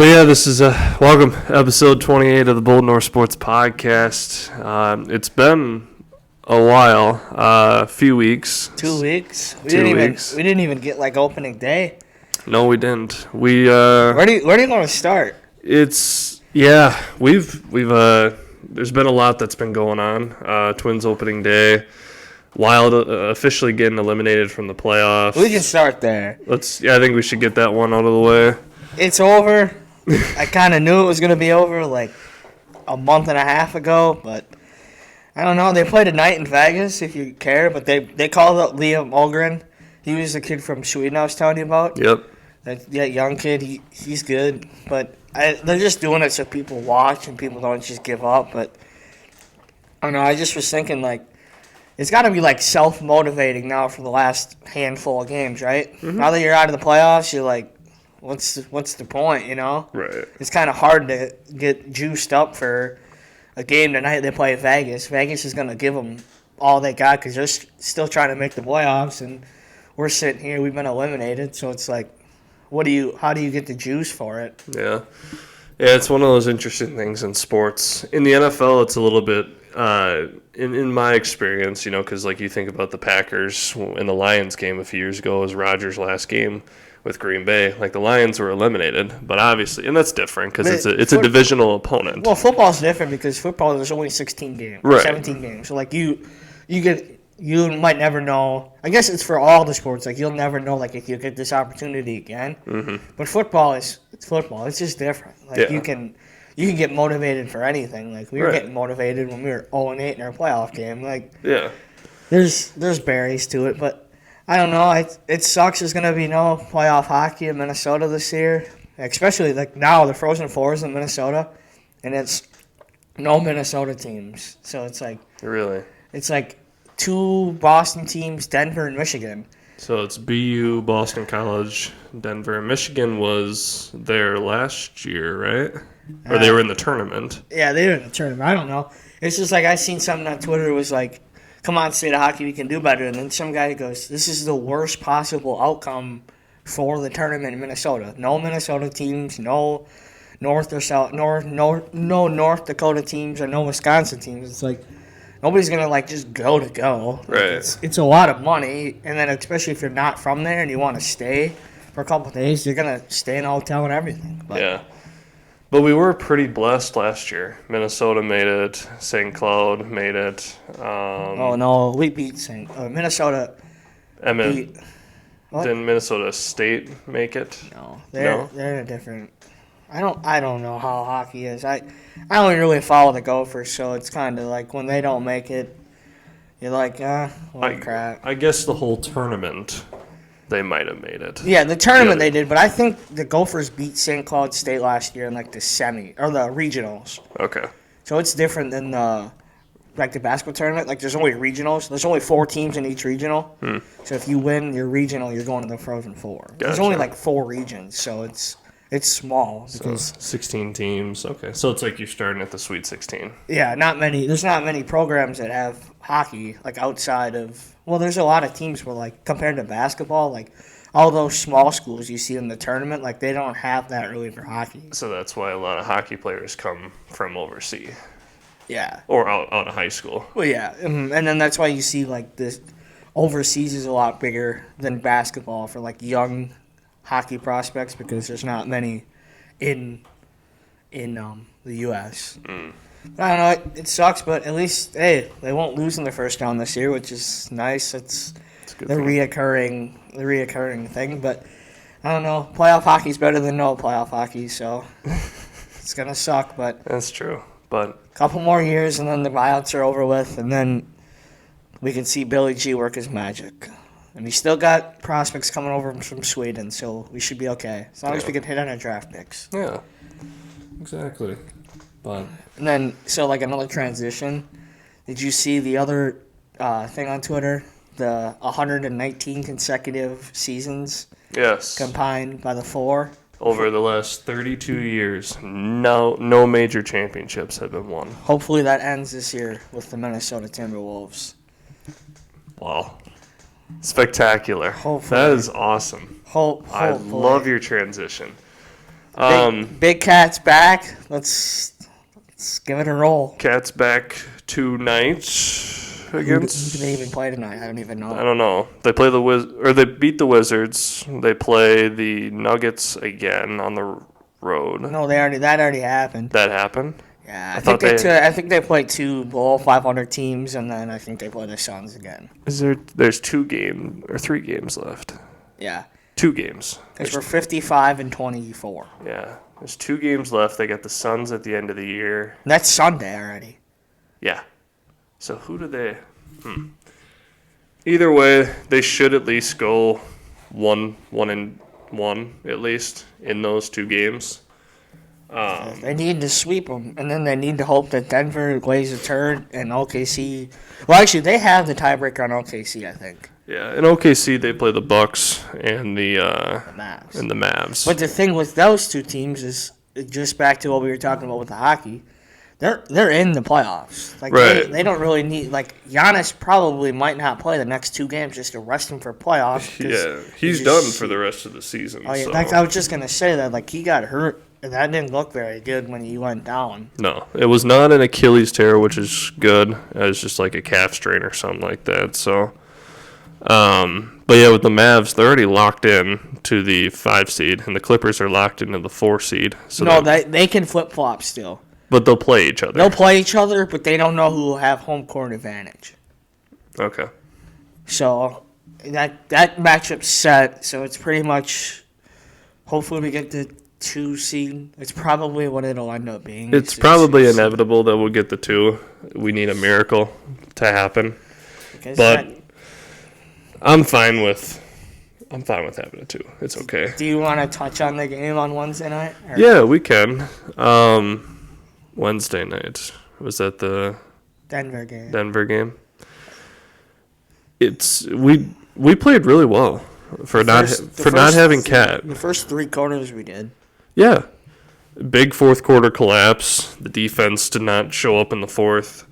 But yeah, this is welcome episode 28 of the Bold North Sports Podcast. It's been a while, a few weeks. 2 weeks. We 2 weeks. We didn't even get like opening day. No, we didn't. We where do you want to start? We've there's been a lot that's been going on. Twins opening day. Wild officially getting eliminated from the playoffs. We can start there. I think we should get that one out of the way. It's over. I kind of knew it was going to be over like a month and a half ago, but I don't know. They played tonight in Vegas, if you care, but they called up Liam Olgren. He was the kid from Sweden I was telling you about. Yep. That young kid, he's good, but they're just doing it so people watch and people don't just give up. But I don't know. I just was thinking, like, it's got to be, like, self-motivating now for the last handful of games, right? Mm-hmm. Now that you're out of the playoffs, you're like, what's the point, you know? Right. It's kind of hard to get juiced up for a game tonight they play Vegas. Vegas is going to give them all they got because they're still trying to make the playoffs, and we're sitting here. We've been eliminated, so it's like, how do you get the juice for it? Yeah. Yeah, it's one of those interesting things in sports. In the NFL, it's a little bit, in my experience, you know, because like you think about the Packers in the Lions game a few years ago was Rodgers' last game with Green Bay. Like the Lions were eliminated, but obviously, and that's different because it's a divisional opponent. Well, football's different because football there's only 16 games, right. 17 games. So like you might never know. I guess it's for all the sports. Like you'll never know like if you get this opportunity again. Mm-hmm. But football it's football. It's just different. Like you can get motivated for anything. Like we were getting motivated when we were 0-8 in our playoff game. Like there's berries to it, but I don't know. It sucks. There's gonna be no playoff hockey in Minnesota this year, especially like now the Frozen Fours in Minnesota, and it's no Minnesota teams. So it's like it's like 2 Boston teams, Denver and Michigan. So it's BU, Boston College, Denver. Michigan was there last year, right? Or they were in the tournament. Yeah, they were in the tournament. I don't know. It's just like I seen something on Twitter. It was like, come on, state of hockey, we can do better. And then some guy goes, this is the worst possible outcome for the tournament in Minnesota. No Minnesota teams, no North or South, no North Dakota teams, or no Wisconsin teams. It's like nobody's gonna like just go. Right. It's a lot of money, and then especially if you're not from there and you want to stay for a couple of days, you're gonna stay in a hotel and everything. But we were pretty blessed last year. Minnesota made it. St. Cloud made it. Oh, no. We beat Minnesota. Didn't Minnesota State make it? No. They're in a different – I don't know how hockey is. I don't really follow the Gophers, so it's kind of like when they don't make it, you're like, crap. I guess the whole tournament – they might have made it. Yeah, the tournament they did, but I think the Gophers beat St. Cloud State last year in like the semi or the regionals. Okay. So it's different than the basketball tournament. Like there's only regionals. There's only 4 teams in each regional. So if you win your regional, you're going to the Frozen Four. Gotcha. There's only like 4 regions, so it's small. So 16 teams. Okay. So it's like you're starting at the Sweet 16. Yeah, there's not many programs that have hockey like outside of. Well, there's a lot of teams where, like, compared to basketball, like, all those small schools you see in the tournament, like, they don't have that really for hockey. So that's why a lot of hockey players come from overseas. Yeah. Or out of high school. Well, yeah. And then that's why you see, like, this overseas is a lot bigger than basketball for, like, young hockey prospects because there's not many in the U.S. But I don't know, it sucks, but at least, hey, they won't lose in the first round this year, which is nice. It's the reoccurring thing, but I don't know. Playoff hockey's better than no playoff hockey, so it's going to suck, but that's true. But a couple more years, and then the buyouts are over with, and then we can see Billy G work his magic. And we still got prospects coming over from Sweden, so we should be okay. As long as we can hit on our draft picks. Yeah, exactly. But and then, so like another transition, did you see the other thing on Twitter? The 119 consecutive seasons combined by the 4? Over the last 32 years, no major championships have been won. Hopefully that ends this year with the Minnesota Timberwolves. Wow. Spectacular. Hopefully. That is awesome. Hopefully. I love your transition. Big Cat's back. Let's give it a roll. Cat's back tonight against. Who do they even play tonight? I don't even know. I don't know. They play they beat the Wizards. They play the Nuggets again on the road. No, that already happened. That happened? Yeah, I think they played 2 below 500 teams, and then I think they play the Suns again. There's 3 games left. Yeah. 2 games. Because we're 55 and 24. Yeah. There's 2 games left. They got the Suns at the end of the year. That's Sunday already. Yeah. So who do they... Either way, they should at least go 1-1 at least in those 2 games. They need to sweep them, and then they need to hope that Denver lays a turd and OKC... Well, actually, they have the tiebreaker on OKC, I think. Yeah, in OKC, they play the Bucks and the Mavs. And the Mavs. But the thing with those 2 teams is, just back to what we were talking about with the hockey, they're in the playoffs. Like right. They don't really need... Like, Giannis probably might not play the next 2 games just to rest him for playoffs. Yeah, he's done for the rest of the season. Oh, yeah, so. I was just going to say that. Like, he got hurt, and that didn't look very good when he went down. No, it was not an Achilles tear, which is good. It was just like a calf strain or something like that. So, but yeah, with the Mavs, they're already locked in to the 5 seed, and the Clippers are locked into the 4 seed. So no, they can flip-flop still. But they'll play each other. They'll play each other, but they don't know who will have home court advantage. Okay. So that matchup's set. So it's pretty much. Hopefully, we get the 2 seed. It's probably what it'll end up being. It's probably inevitable that we'll get the 2. We need a miracle to happen. But I'm fine with having a 2. It's okay. Do you want to touch on the game on Wednesday night? Or? Yeah, we can. Wednesday night. Was that the Denver game? Denver game. We played really well for not having Cat. The first 3 quarters we did. Yeah. Big fourth quarter collapse. The defense did not show up in the fourth.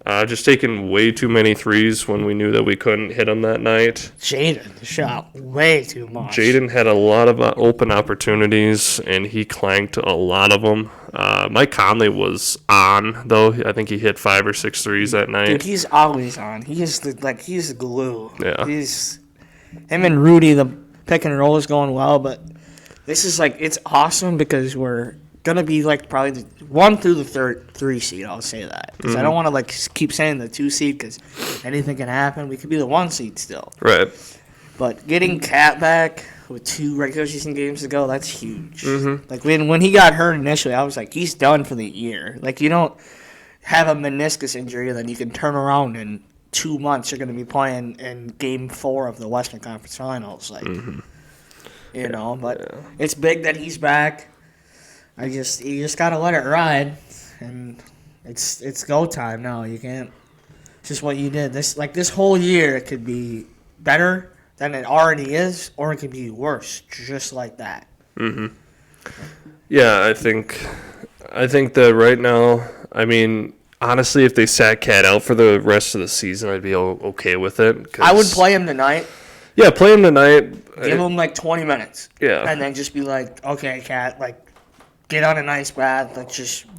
Just taking way too many threes when we knew that we couldn't hit them that night. Jaden shot way too much. Jaden had a lot of open opportunities, and he clanked a lot of them. Mike Conley was on, though. I think he hit 5 or 6 threes that night. Dude, he's always on. He's the glue. Yeah. Him and Rudy, the pick and roll is going well, but this is it's awesome because we're gonna be probably the 1 through the 3 seed. I'll say that because I don't want to keep saying the 2 seed because anything can happen. We could be the 1 seed still. Right. But getting Cat back with 2 regular season games to go, that's huge. Mm-hmm. When he got hurt initially, I was like, he's done for the year. You don't have a meniscus injury and then you can turn around in 2 months. You're going to be playing in Game 4 of the Western Conference Finals. It's big that he's back. You just gotta let it ride, and it's go time now. You can't. It's just what you did. This whole year, it could be better than it already is, or it could be worse, just like that. Mm-hmm. Yeah, I think that right now, I mean, honestly, if they sat Cat out for the rest of the season, I'd be okay with it. I would play him tonight. Yeah, play him tonight. Give him 20 minutes. Yeah, and then just be like, okay, Cat, get on an ice bath.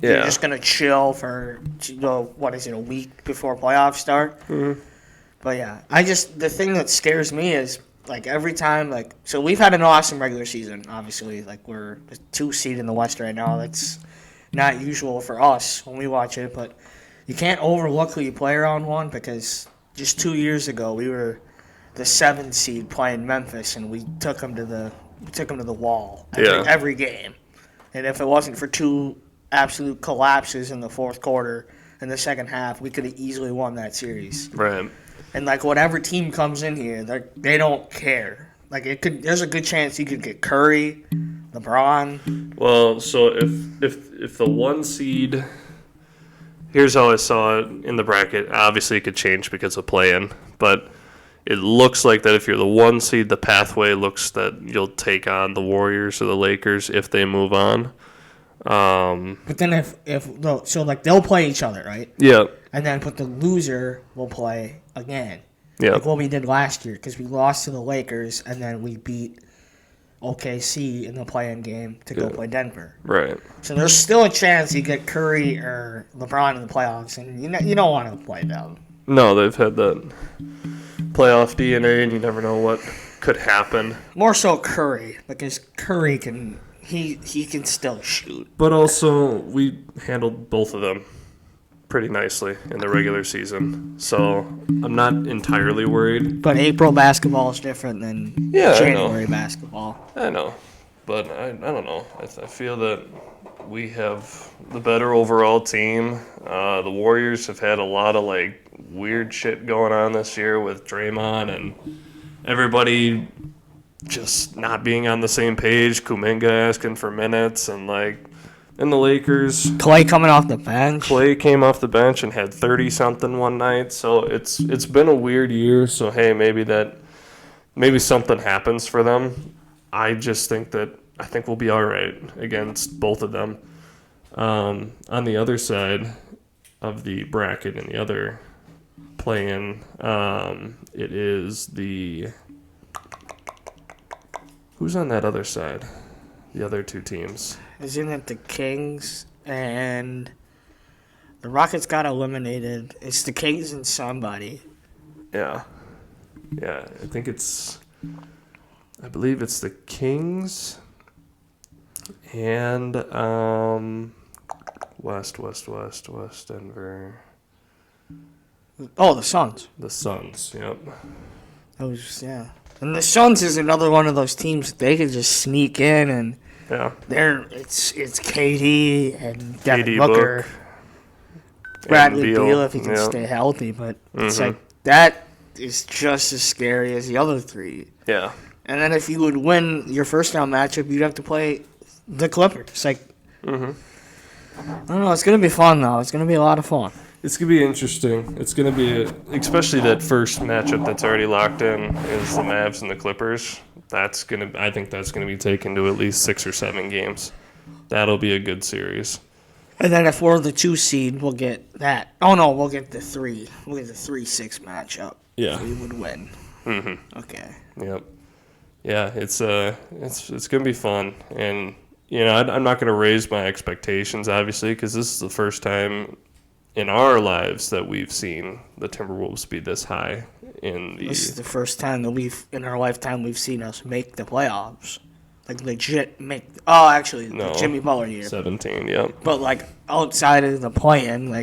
You're just gonna chill for a week before playoffs start. Mm-hmm. But yeah, the thing that scares me is every time so we've had an awesome regular season. Obviously, we're the 2 seed in the West right now. That's not usual for us when we watch it. But you can't overlook who you play around 1 because just 2 years ago we were the 7 seed playing Memphis and we took them to the wall every game. And if it wasn't for 2 absolute collapses in the fourth quarter and the second half, we could have easily won that series. Right. And whatever team comes in here, they don't care. There's a good chance you could get Curry, LeBron. Well, so if the 1 seed, here's how I saw it in the bracket. Obviously, it could change because of play-in, but it looks like that if you're the 1 seed, the pathway looks that you'll take on the Warriors or the Lakers if they move on. But then they'll play each other, right? Yeah. And then the loser will play again. Yeah. What we did last year because we lost to the Lakers and then we beat OKC in the play-in game to go play Denver. Right. So there's still a chance you get Curry or LeBron in the playoffs, and you don't want to play them. No, they've had that playoff DNA, and you never know what could happen. More so Curry, because Curry can still shoot. But also, we handled both of them pretty nicely in the regular season, so I'm not entirely worried. But April basketball is different than January basketball. I know, but I don't know. I feel that we have the better overall team. The Warriors have had a lot of weird shit going on this year with Draymond and everybody just not being on the same page. Kuminga asking for minutes and the Lakers. Clay coming off the bench. Clay came off the bench and had 30-something one night. So it's been a weird year. So, hey, maybe something happens for them. I just think we'll be all right against both of them. On the other side of the bracket and the other play-in, it is the... Who's on that other side? The other two teams. Isn't it the Kings and the Rockets got eliminated? It's the Kings and somebody. Yeah. I believe it's the Kings and West Denver. Oh, the Suns. The Suns, yep. And the Suns is another one of those teams that they could just sneak in and it's KD and Devin Booker, Bradley Beal if he can stay healthy, but it's that is just as scary as the other three. Yeah. And then if you would win your first round matchup, you'd have to play the Clippers. I don't know. It's gonna be fun though. It's gonna be a lot of fun. It's going to be interesting. It's going to be, especially that first matchup that's already locked in is the Mavs and the Clippers. I think that's going to be taken to at least 6 or 7 games. That'll be a good series. And then if we're the 2 seed, we'll get that. Oh, no, we'll get the 3. We'll get the 3-6 matchup. Yeah. We would win. Mm-hmm. Okay. Yep. Yeah, it's going to be fun. And, I'm not going to raise my expectations, obviously, because this is the first time in our lives that we've seen the Timberwolves be this high This is the first time that in our lifetime we've seen us make the playoffs. Legit make... Oh, actually, no, the Jimmy Butler year. 17, yep. But, outside of the play-in,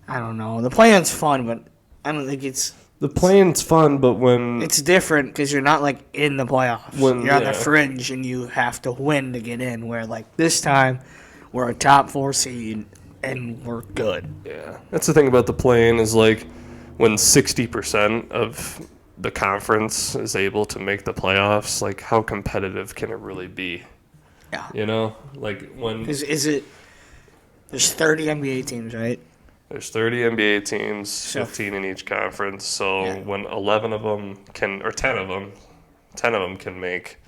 I don't know. The play-in's fun, but I don't think it's... The play-in's fun, but when... It's different because you're not, in the playoffs. You're on the fringe, and you have to win to get in, where, this time, we're a top 4 seed... And we're good. Yeah. That's the thing about the play-in is when 60% of the conference is able to make the playoffs, how competitive can it really be? Yeah. When... Is it... There's 30 NBA teams, right? There's 30 NBA teams, 15 in each conference. So when 11 of them can, or 10 of them can make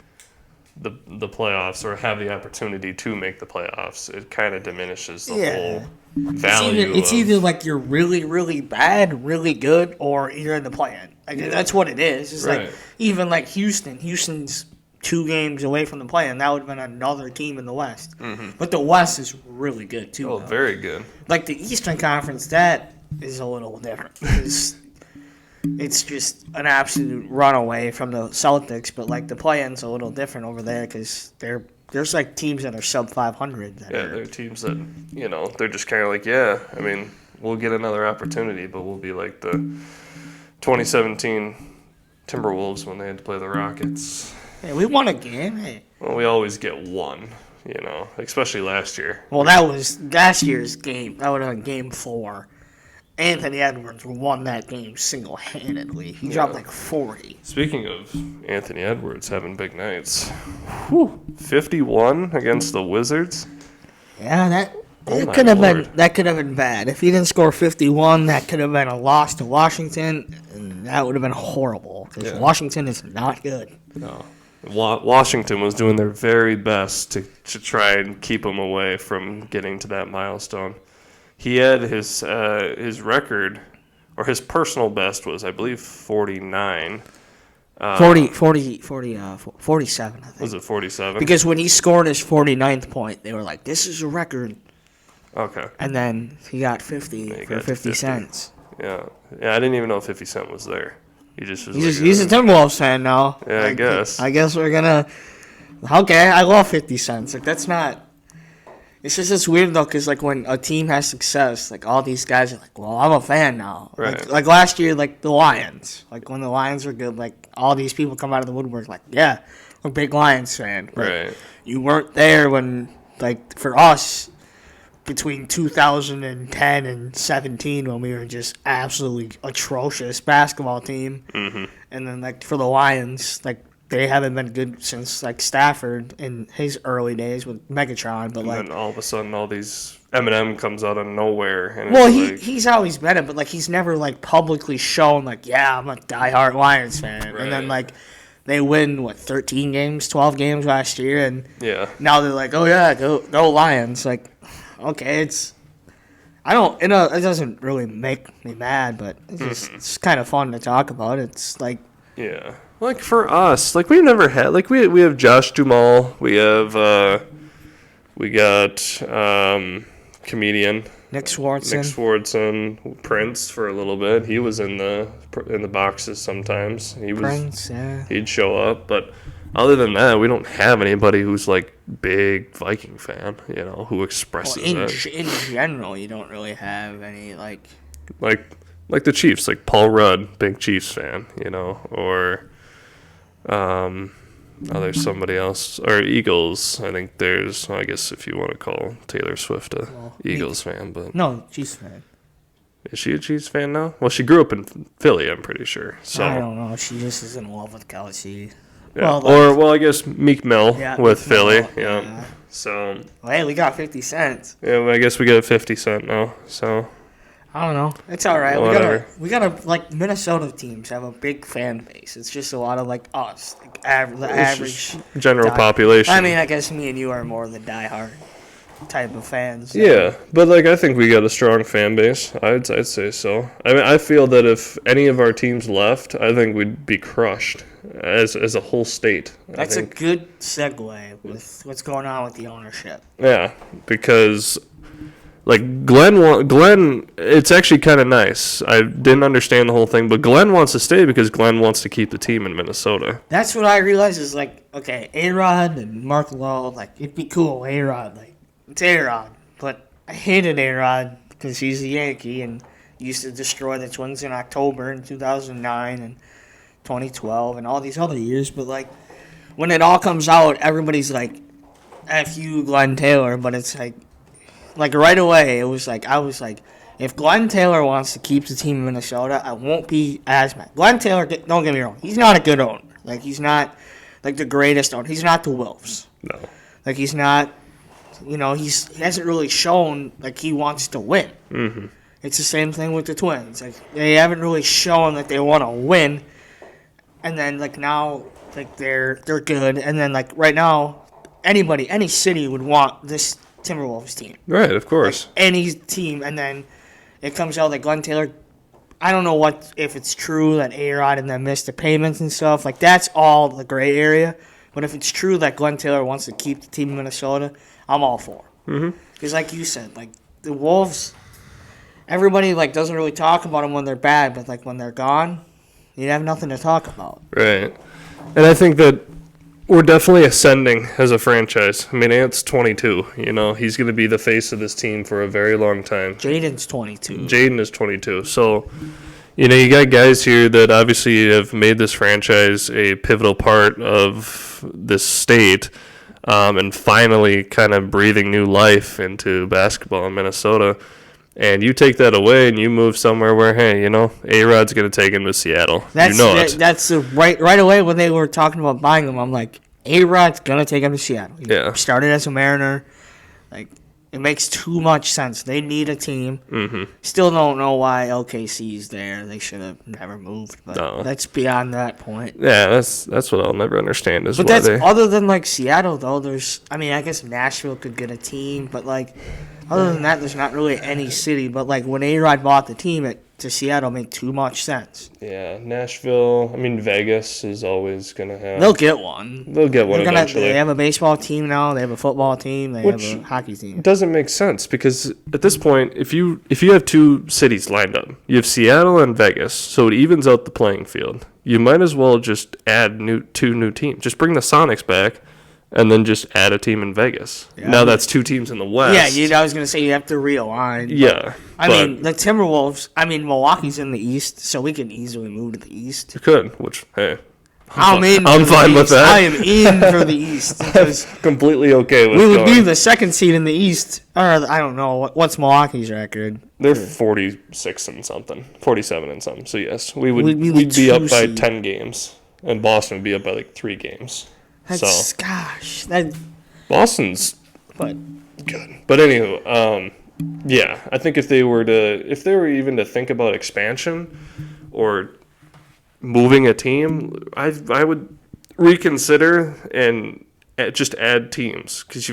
the playoffs or have the opportunity to make the playoffs, it kind of diminishes the whole value. It's either you're really, really bad, really good, or you're in the play-in. That's what it is. It's even Houston. Houston's 2 games away from the play-in. That would have been another team in the West. Mm-hmm. But the West is really good, too. Oh, very good. The Eastern Conference, that is a little different. It's just an absolute runaway from the Celtics, but the play-in's a little different over there because there's teams that are sub 500. There are teams that they're just kind of we'll get another opportunity, but we'll be like the 2017 Timberwolves when they had to play the Rockets. Hey, we won a game. Hey. Well, we always get one, especially last year. Well, that was last year's game. That would have been game 4. Anthony Edwards won that game single-handedly. He dropped 40. Speaking of Anthony Edwards having big nights, 51 against the Wizards. Yeah, that could have been bad. If he didn't score 51, that could have been a loss to Washington, and that would have been horrible because Washington is not good. No. Washington was doing their very best to try and keep him away from getting to that milestone. He had his record, or his personal best was, I believe, 49. 47, I think. Was it 47? Because when he scored his 49th point, they were like, this is a record. Okay. And then he got 50 for 50 cents. Yeah. I didn't even know 50 Cent was there. He just was He's a Timberwolves fan now. Yeah, I guess. I guess we're going to... Okay, I love 50 cents. Like, that's not... It's just it's weird, though, because, like, when a team has success, like, all these guys are like, well, I'm a fan now. Right. Like last year, like, the Lions. Like, when the Lions were good, like, all these people come out of the woodwork like, yeah, I'm a big Lions fan. But right. You weren't there when, like, for us, between 2010 and 17, when we were just absolutely atrocious basketball team. Mm-hmm. And then, like, for the Lions, like, they haven't been good since, like, Stafford in his early days with Megatron. But, and like, then all of a sudden, all these Eminem comes out of nowhere. And well, it's he's always been it, but, like, he's never, like, publicly shown, like, yeah, I'm a diehard Lions fan. Right. And then, like, they win, 13 games, 12 games last year, and now they're like, oh, yeah, go Lions. Like, okay, it doesn't really make me mad, but it's kind of fun to talk about. It's like, yeah, like for us, like we've never had, like we have Josh Duhamel, we got comedian Nick Swardson, Prince for a little bit. He was in the boxes sometimes. Prince, yeah. He'd show up, but other than that, we don't have anybody who's like big Viking fan, who expresses it. In general, you don't really have any like the Chiefs, like Paul Rudd, big Chiefs fan, or there's somebody else, or Eagles. I think there's, I guess if you want to call Taylor Swift a Eagles fan, but no, Chiefs fan. Is she a Chiefs fan now? Well, she grew up in Philly, I'm pretty sure. So I don't know. She just is in love with Kelsey. Yeah. I guess Meek Mill with Philly. Mill, yeah. So. Well, hey, we got 50 cents. Yeah, well, I guess we got 50 Cent now. So. I don't know. It's all right. Whatever. We gotta like Minnesota teams have a big fan base. It's just a lot of like us, like the average general population. I mean, I guess me and you are more the diehard type of fans. So. Yeah, but like I think we got a strong fan base. I'd say so. I mean, I feel that if any of our teams left, I think we'd be crushed as a whole state. That's a good segue with what's going on with the ownership. Yeah, because. Like, Glenn, it's actually kind of nice. I didn't understand the whole thing, but Glenn wants to stay because Glenn wants to keep the team in Minnesota. That's what I realized is, like, okay, A-Rod and Mark Lowe, like, it'd be cool, A-Rod, like, it's A-Rod. But I hated A-Rod because he's a Yankee and used to destroy the Twins in October in 2009 and 2012 and all these other years. But, like, when it all comes out, everybody's like, F you, Glenn Taylor, but it's like right away, it was like, I was like, if Glenn Taylor wants to keep the team in Minnesota, I won't be as mad. Glenn Taylor, don't get me wrong, he's not a good owner. Like, he's not, like, the greatest owner. He's not the Wolves. No. Like, he's not, he hasn't really shown, like, he wants to win. Mm-hmm. It's the same thing with the Twins. Like, they haven't really shown that they want to win. And then, like, now, like, they're good. And then, like, right now, any city would want this Timberwolves team. Right, of course. Like any team, and then it comes out that Glenn Taylor, I don't know if it's true that A-Rod and them missed the payments and stuff. Like, that's all the gray area. But if it's true that Glenn Taylor wants to keep the team in Minnesota, I'm all for it. Mm-hmm. Because like you said, like, the Wolves, everybody, like, doesn't really talk about them when they're bad, but, like, when they're gone, you have nothing to talk about. Right. And I think that we're definitely ascending as a franchise. I mean, Ant's 22. He's going to be the face of this team for a very long time. Jaden's 22. Jaden is 22. So, you got guys here that obviously have made this franchise a pivotal part of this state, and finally kind of breathing new life into basketball in Minnesota. And you take that away and you move somewhere where, hey, A-Rod's going to take him to Seattle. It. That's right away when they were talking about buying him. I'm like, A-Rod's going to take him to Seattle. He started as a Mariner. Like, it makes too much sense. They need a team. Mm-hmm. Still don't know why LKC's there. They should have never moved. But that's beyond that point. Yeah, that's what I'll never understand is but why that's other than, like, Seattle, though, I guess Nashville could get a team, but, like, other than that, there's not really any city. But, like, when A-Rod bought the team, it to Seattle make too much sense. Yeah, Nashville. I mean, Vegas is always gonna have. They'll get one. They'll get one eventually. They have a baseball team now. They have a football team. They have a hockey team. Doesn't make sense because at this point, if you have two cities lined up, you have Seattle and Vegas, so it evens out the playing field. You might as well just add two new teams. Just bring the Sonics back. And then just add a team in Vegas. Yeah, now that's two teams in the West. Yeah, I was going to say you have to realign. Yeah. I mean, the Timberwolves, Milwaukee's in the East, so we can easily move to the East. You could, which, hey. I'm fine with that. I am in for the East. I'm completely okay with we would be the second seed in the East. Or, I don't know. What's Milwaukee's record? They're 46 and something. 47 and something. So, yes, we'd be up by 10 games. And Boston would be up by, 3 games. Boston's good. But anywho, yeah, I think if they were even to think about expansion or moving a team, I would reconsider and just add teams because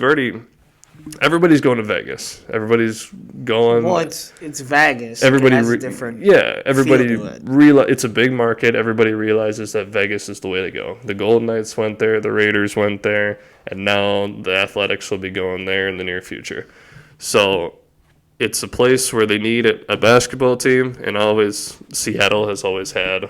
everybody's going to Vegas. Everybody's going. Well, it's Vegas. Everybody it has a different. Yeah, everybody it's a big market. Everybody realizes that Vegas is the way to go. The Golden Knights went there, the Raiders went there, and now the Athletics will be going there in the near future. So it's a place where they need a basketball team, and Seattle has always had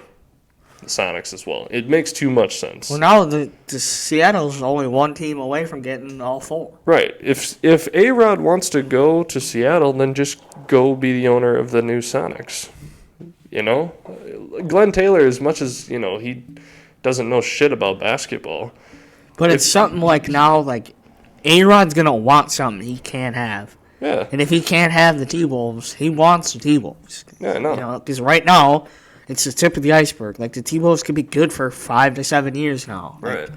the Sonics as well. It makes too much sense. Well, now the Seattle's only one team away from getting all 4. Right. If A-Rod wants to go to Seattle, then just go be the owner of the new Sonics. Glenn Taylor, as much as he doesn't know shit about basketball, but it's something like now, A-Rod's gonna want something he can't have. Yeah. And if he can't have the T-Wolves, he wants the T-Wolves. Yeah, no. Because right now, it's the tip of the iceberg. The T-Wolves could be good for 5 to 7 years now. Right.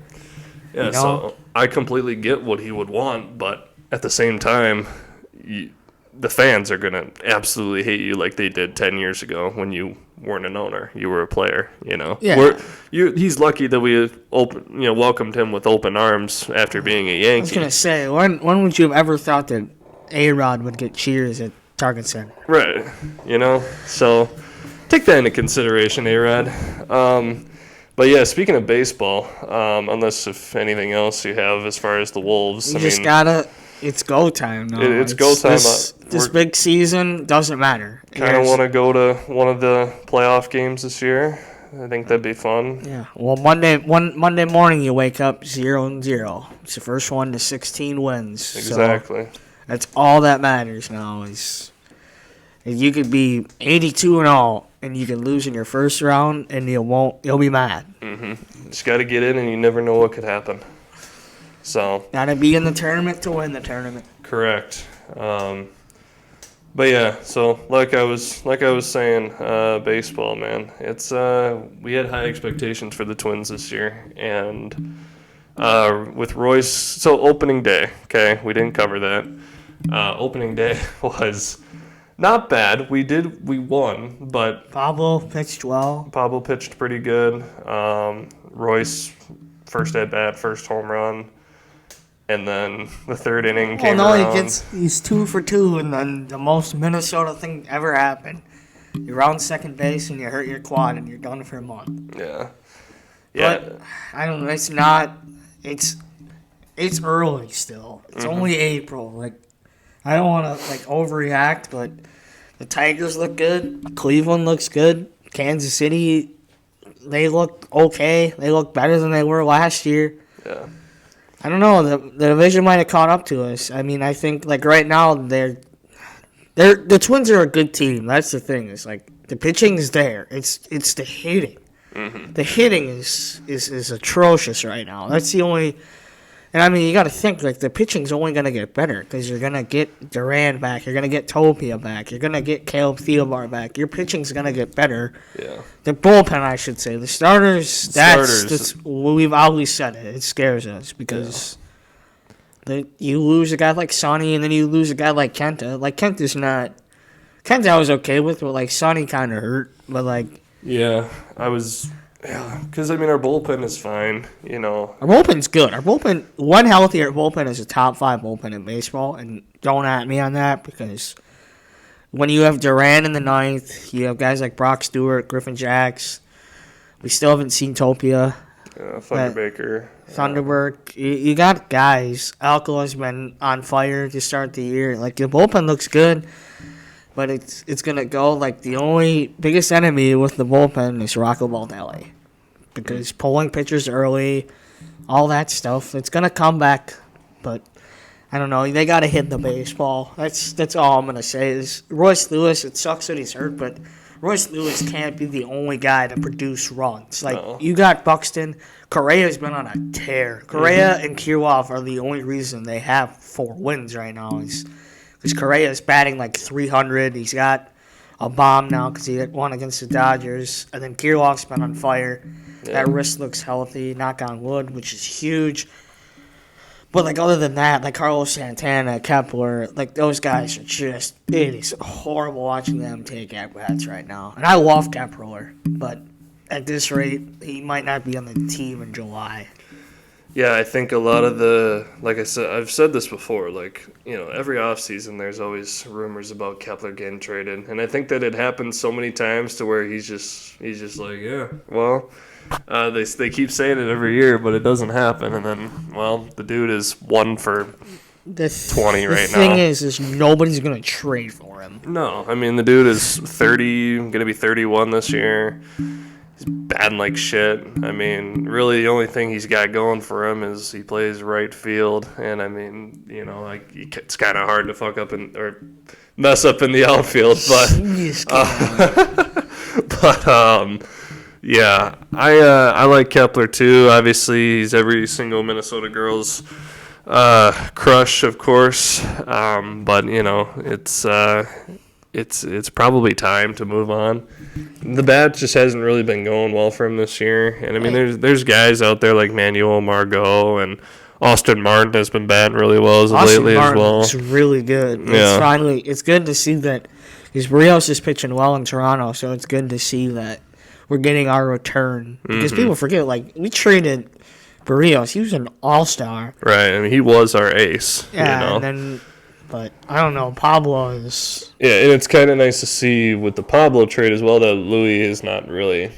Yeah, so I completely get what he would want, but at the same time, the fans are going to absolutely hate you like they did 10 years ago when you weren't an owner. You were a player, Yeah. He's lucky that we welcomed him with open arms after being a Yankee. I was going to say, when would you have ever thought that A-Rod would get cheers at Target Center? Right. So take that into consideration, A-Rod. But yeah, speaking of baseball, unless if anything else you have as far as the Wolves, it's go time now. It's go time. This big season doesn't matter. Kind of want to go to one of the playoff games this year. I think that'd be fun. Yeah. Well, Monday morning you wake up 0-0. It's the first one to 16 wins. Exactly. So that's all that matters now. You could be 82-0 and you can lose in your first round and you'll be mad. Mm-hmm. Just got to get in and you never know what could happen. So gotta be in the tournament to win the tournament. Correct. But yeah, so like I was saying, baseball, man. It's we had high expectations for the Twins this year, and with Royce. So opening day, okay, we didn't cover that. Opening day was not bad. We won, but Pablo pitched well. Pablo pitched pretty good. Royce first at bat, first home run. And then the third inning came around. He's 2 for 2, and then the most Minnesota thing ever happened. You're on second base and you hurt your quad and you're done for a month. Yeah. But I don't know. It's not. It's early still. It's only April. I don't want to overreact, but the Tigers look good. Cleveland looks good. Kansas City, they look okay. They look better than they were last year. Yeah. I don't know. The division might have caught up to us. I mean, I think right now the Twins are a good team. That's the thing. It's the pitching is there. It's the hitting. Mm-hmm. The hitting is atrocious right now. That's the only. And I mean, you got to think the pitching's only gonna get better because you're gonna get Duran back. You're gonna get Topia back. You're gonna get Caleb Thielbar back. Your pitching's gonna get better. Yeah. The bullpen, I should say. The starters. That's we've always said it. It scares us because you lose a guy like Sonny and then you lose a guy like Kenta. Kenta's not. Kenta I was okay with, but Sonny kind of hurt. But yeah, I was. Yeah, because, our bullpen is fine, Our bullpen's good. Our bullpen, one healthier bullpen is a top 5 bullpen in baseball, and don't at me on that because when you have Durant in the ninth, you have guys like Brock Stewart, Griffin Jacks. We still haven't seen Topia. Thunderbaker. Thunderberg. You got guys. Alcala's been on fire to start the year. Like, the bullpen looks good, but it's going to go. Like, the only biggest enemy with the bullpen is Rocco Baldelli. Because pulling pitchers early, all that stuff, it's going to come back. But, I don't know. They got to hit the baseball. That's all I'm going to say. Is Royce Lewis, it sucks that he's hurt, but Royce Lewis can't be the only guy to produce runs. Like, you got Buxton. Correa's been on a tear. Correa and Kirilloff are the only reason they have 4 wins right now. Because Correa's batting like 300. He's got a bomb now because he hit one against the Dodgers. And then Kirilloff's been on fire. That wrist looks healthy, knock on wood, which is huge. But, like, other than that, like Carlos Santana, Kepler, like, those guys are just, it is horrible watching them take at-bats right now. And I love Kepler, but at this rate, he might not be on the team in July. Yeah, I think a lot of the, like I said, I've said this before, like, you know, every offseason there's always rumors about Kepler getting traded. And I think that it happens so many times to where he's just like, yeah, well, they keep saying it every year, but it doesn't happen. And then, well, the dude is 1 for 20 right now. The thing is nobody's going to trade for him. No, I mean, the dude is 30, going to be 31 this year. He's batting like shit. I mean, really the only thing he's got going for him is he plays right field. And, I mean, you know, like, it's kind of hard to fuck up or mess up in the outfield. But, yeah, I like Kepler too. Obviously, he's every single Minnesota girl's crush, of course. But you know, it's probably time to move on. The bat just hasn't really been going well for him this year. And I mean, there's guys out there like Manuel Margot and Austin Martin has been batting really well lately as well. It's really good. Yeah. It's good to see that because Rios is pitching well in Toronto, so it's good to see that we're getting our return. Because people forget, like, we traded Barrios. He was an all-star. Right. I mean, he was our ace. Yeah, you know? and then, but I don't know. Pablo is... Yeah, and it's kind of nice to see with the Pablo trade as well that Louis is not really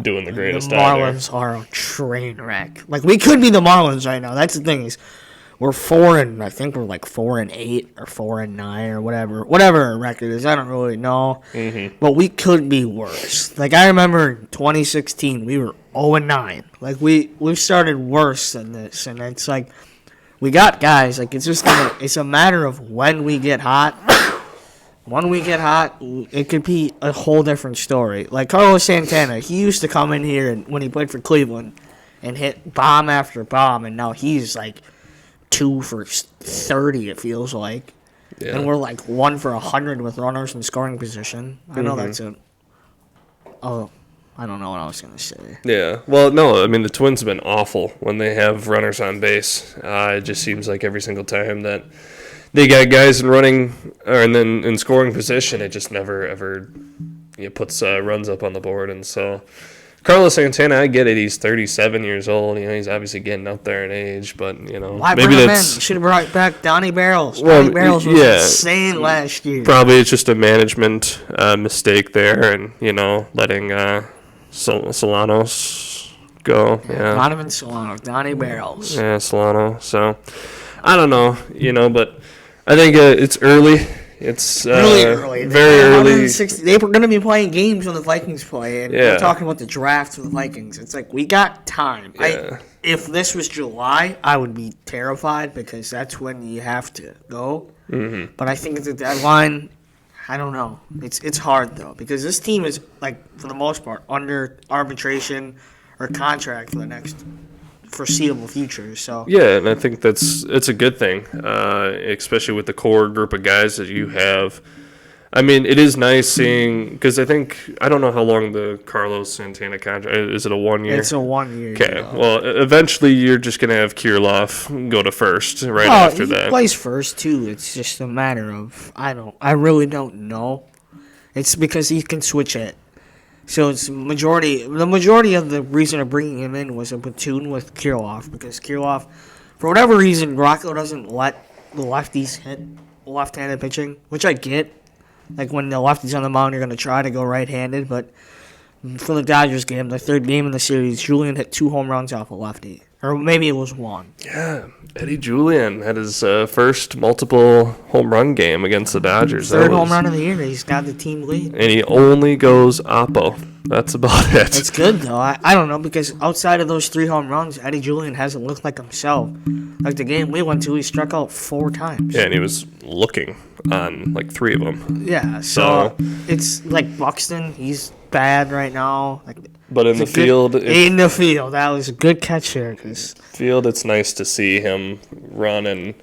doing the greatest The Marlins are a train wreck. Like, we could be the Marlins right now. That's the thing is, we're 4-8 or 4-9 or whatever our record is. I don't really know, but we could be worse. Like I remember in 2016, we were 0-9. Like we've started worse than this, and it's like we got guys. Like it's a matter of when we get hot. When we get hot, it could be a whole different story. Like Carlos Santana, he used to come in here and when he played for Cleveland and hit bomb after bomb, and now he's like 2 for 30, it feels like. Yeah. And we're like 1 for 100 with runners in scoring position. I know that's it. Oh, I don't know what I was going to say. Yeah. Well, no, I mean, the Twins have been awful when they have runners on base. It just seems like every single time that they got guys and then in scoring position, it just never, ever puts runs up on the board. And so Carlos Santana, I get it. He's 37 years old. You know, he's obviously getting up there in age, but why maybe bring him in? Should have brought back Donnie Barrels. Donnie Barrels was insane last year. Probably it's just a management mistake there, and letting Solanos go. Yeah, Donovan Solano, Donnie Barrels. Yeah, Solano. So I don't know, but I think it's early. It's really early. Very early. They were going to be playing games when the Vikings play, and we're talking about the draft for the Vikings. It's like, we got time. Yeah. If this was July, I would be terrified because that's when you have to go. Mm-hmm. But I think it's a deadline. I don't know. It's hard, though, because this team is, like, for the most part, under arbitration or contract for the next foreseeable future. So yeah, and I think it's a good thing, especially with the core group of guys that you have. I mean, it is nice seeing, because I don't know how long the Carlos Santana contract is. It a 1 year? It's a 1 year. Okay, well, eventually you're just gonna have Kirilloff go to first after that. He plays first too. It's just a matter of I really don't know. It's because he can switch it. So it's the majority of the reason of bringing him in was a platoon with Kirilloff, because Kirilloff, for whatever reason, Rocco doesn't let the lefties hit left-handed pitching, which I get. Like when the lefty's on the mound, you're going to try to go right-handed. But for the Dodgers game, the third game in the series, Julian hit 2 home runs off a lefty. Or maybe it was 1. Yeah, Eddie Julian had his first multiple home run game against the Dodgers. Third home run of the year. He's got the team lead. And he only goes oppo. That's about it. It's good, though. I don't know, because outside of those 3 home runs, Eddie Julian hasn't looked like himself. Like the game we went to, he struck out 4 times. Yeah, and he was looking on like 3 of them. Yeah, so it's like Buxton. He's bad right now. But in the field, that was a good catch there. It's nice to see him run, and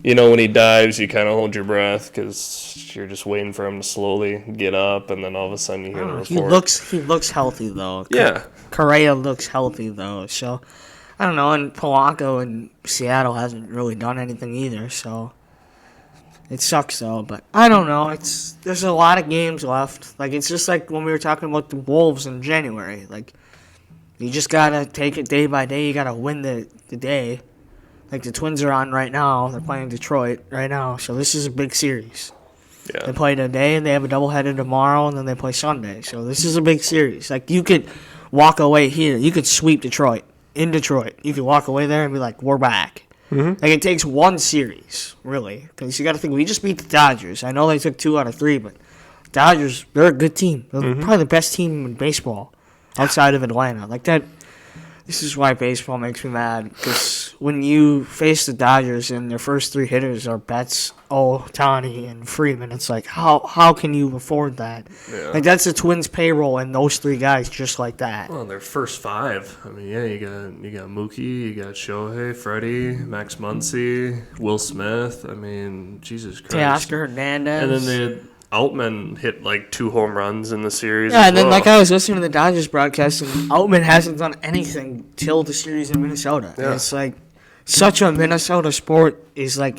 when he dives, you kind of hold your breath because you're just waiting for him to slowly get up, and then all of a sudden you hear a report. He looks healthy though. Yeah, Correa looks healthy though. So I don't know. And Polanco in Seattle hasn't really done anything either. So it sucks though. But I don't know. There's a lot of games left. It's just like when we were talking about the Wolves in January. You just gotta take it day by day. You gotta win the day. The Twins are on right now. They're playing Detroit right now. So this is a big series. Yeah. They play today, and they have a doubleheader tomorrow, and then they play Sunday. So this is a big series. You could walk away here. You could sweep Detroit. In Detroit. You could walk away there and be like, we're back. Mm-hmm. It takes one series, really. Because you got to think, we just beat the Dodgers. I know they took 2 out of 3, but Dodgers, they're a good team. They're probably the best team in baseball outside of Atlanta. This is why baseball makes me mad, because when you face the Dodgers and their first 3 hitters are Betts, Ohtani, and Freeman, it's like, how can you afford that? Yeah. That's the Twins' payroll and those 3 guys just like that. Well, their first 5. I mean, yeah, you got Mookie, you got Shohei, Freddie, Max Muncy, Will Smith. I mean, Jesus Christ. Teoscar Hernandez. And then they had Outman hit 2 home runs in the series. Yeah, and then I was listening to the Dodgers broadcast, and Outman hasn't done anything till the series in Minnesota. Yeah. And it's such a Minnesota sport is a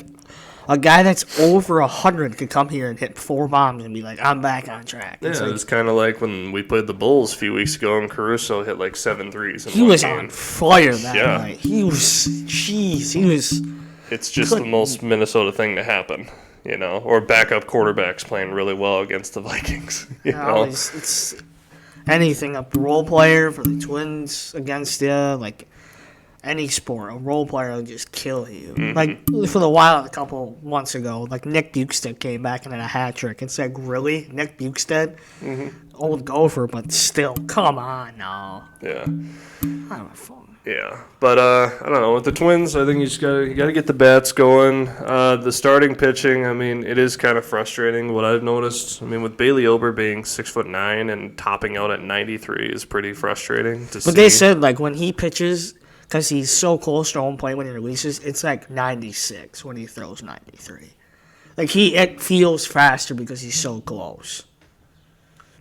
guy that's over 100 could come here and hit 4 bombs and be like, I'm back on track. Yeah, it was kind of like when we played the Bulls a few weeks ago and Caruso hit 7 threes. He was on fire that night. He was. It's just the most Minnesota thing to happen. Or backup quarterbacks playing really well against the Vikings. It's anything. A role player for the Twins against any sport, a role player will just kill you. Mm-hmm. For the while, a couple months ago, Nick Bukestad came back and had a hat trick. It's really? Nick Bukestad? Mm-hmm. Old Gopher, but still, come on now. Yeah. I'm a phone. Yeah, but I don't know. With the Twins, I think you got to get the bats going. The starting pitching, I mean, it is kind of frustrating. What I've noticed, I mean, with Bailey Ober being 6'9" and topping out at 93 is pretty frustrating to see. But they said when he pitches, because he's so close to home plate when he releases, it's 96 when he throws 93. It feels faster because he's so close.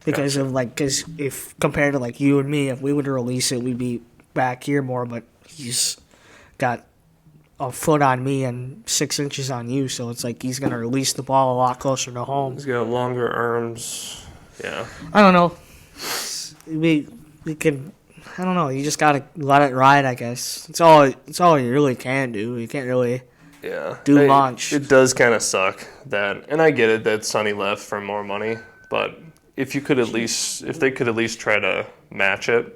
Because because if compared to you and me, if we were to release it, we'd be back here more, but he's got a foot on me and 6 inches on you, so it's he's going to release the ball a lot closer to home. He's got longer arms. Yeah. I don't know. We can. I don't know. You just got to let it ride, I guess. It's all you really can do. You can't really do much. It does kind of suck that, and I get it that Sonny left for more money, but if they could at least try to match it.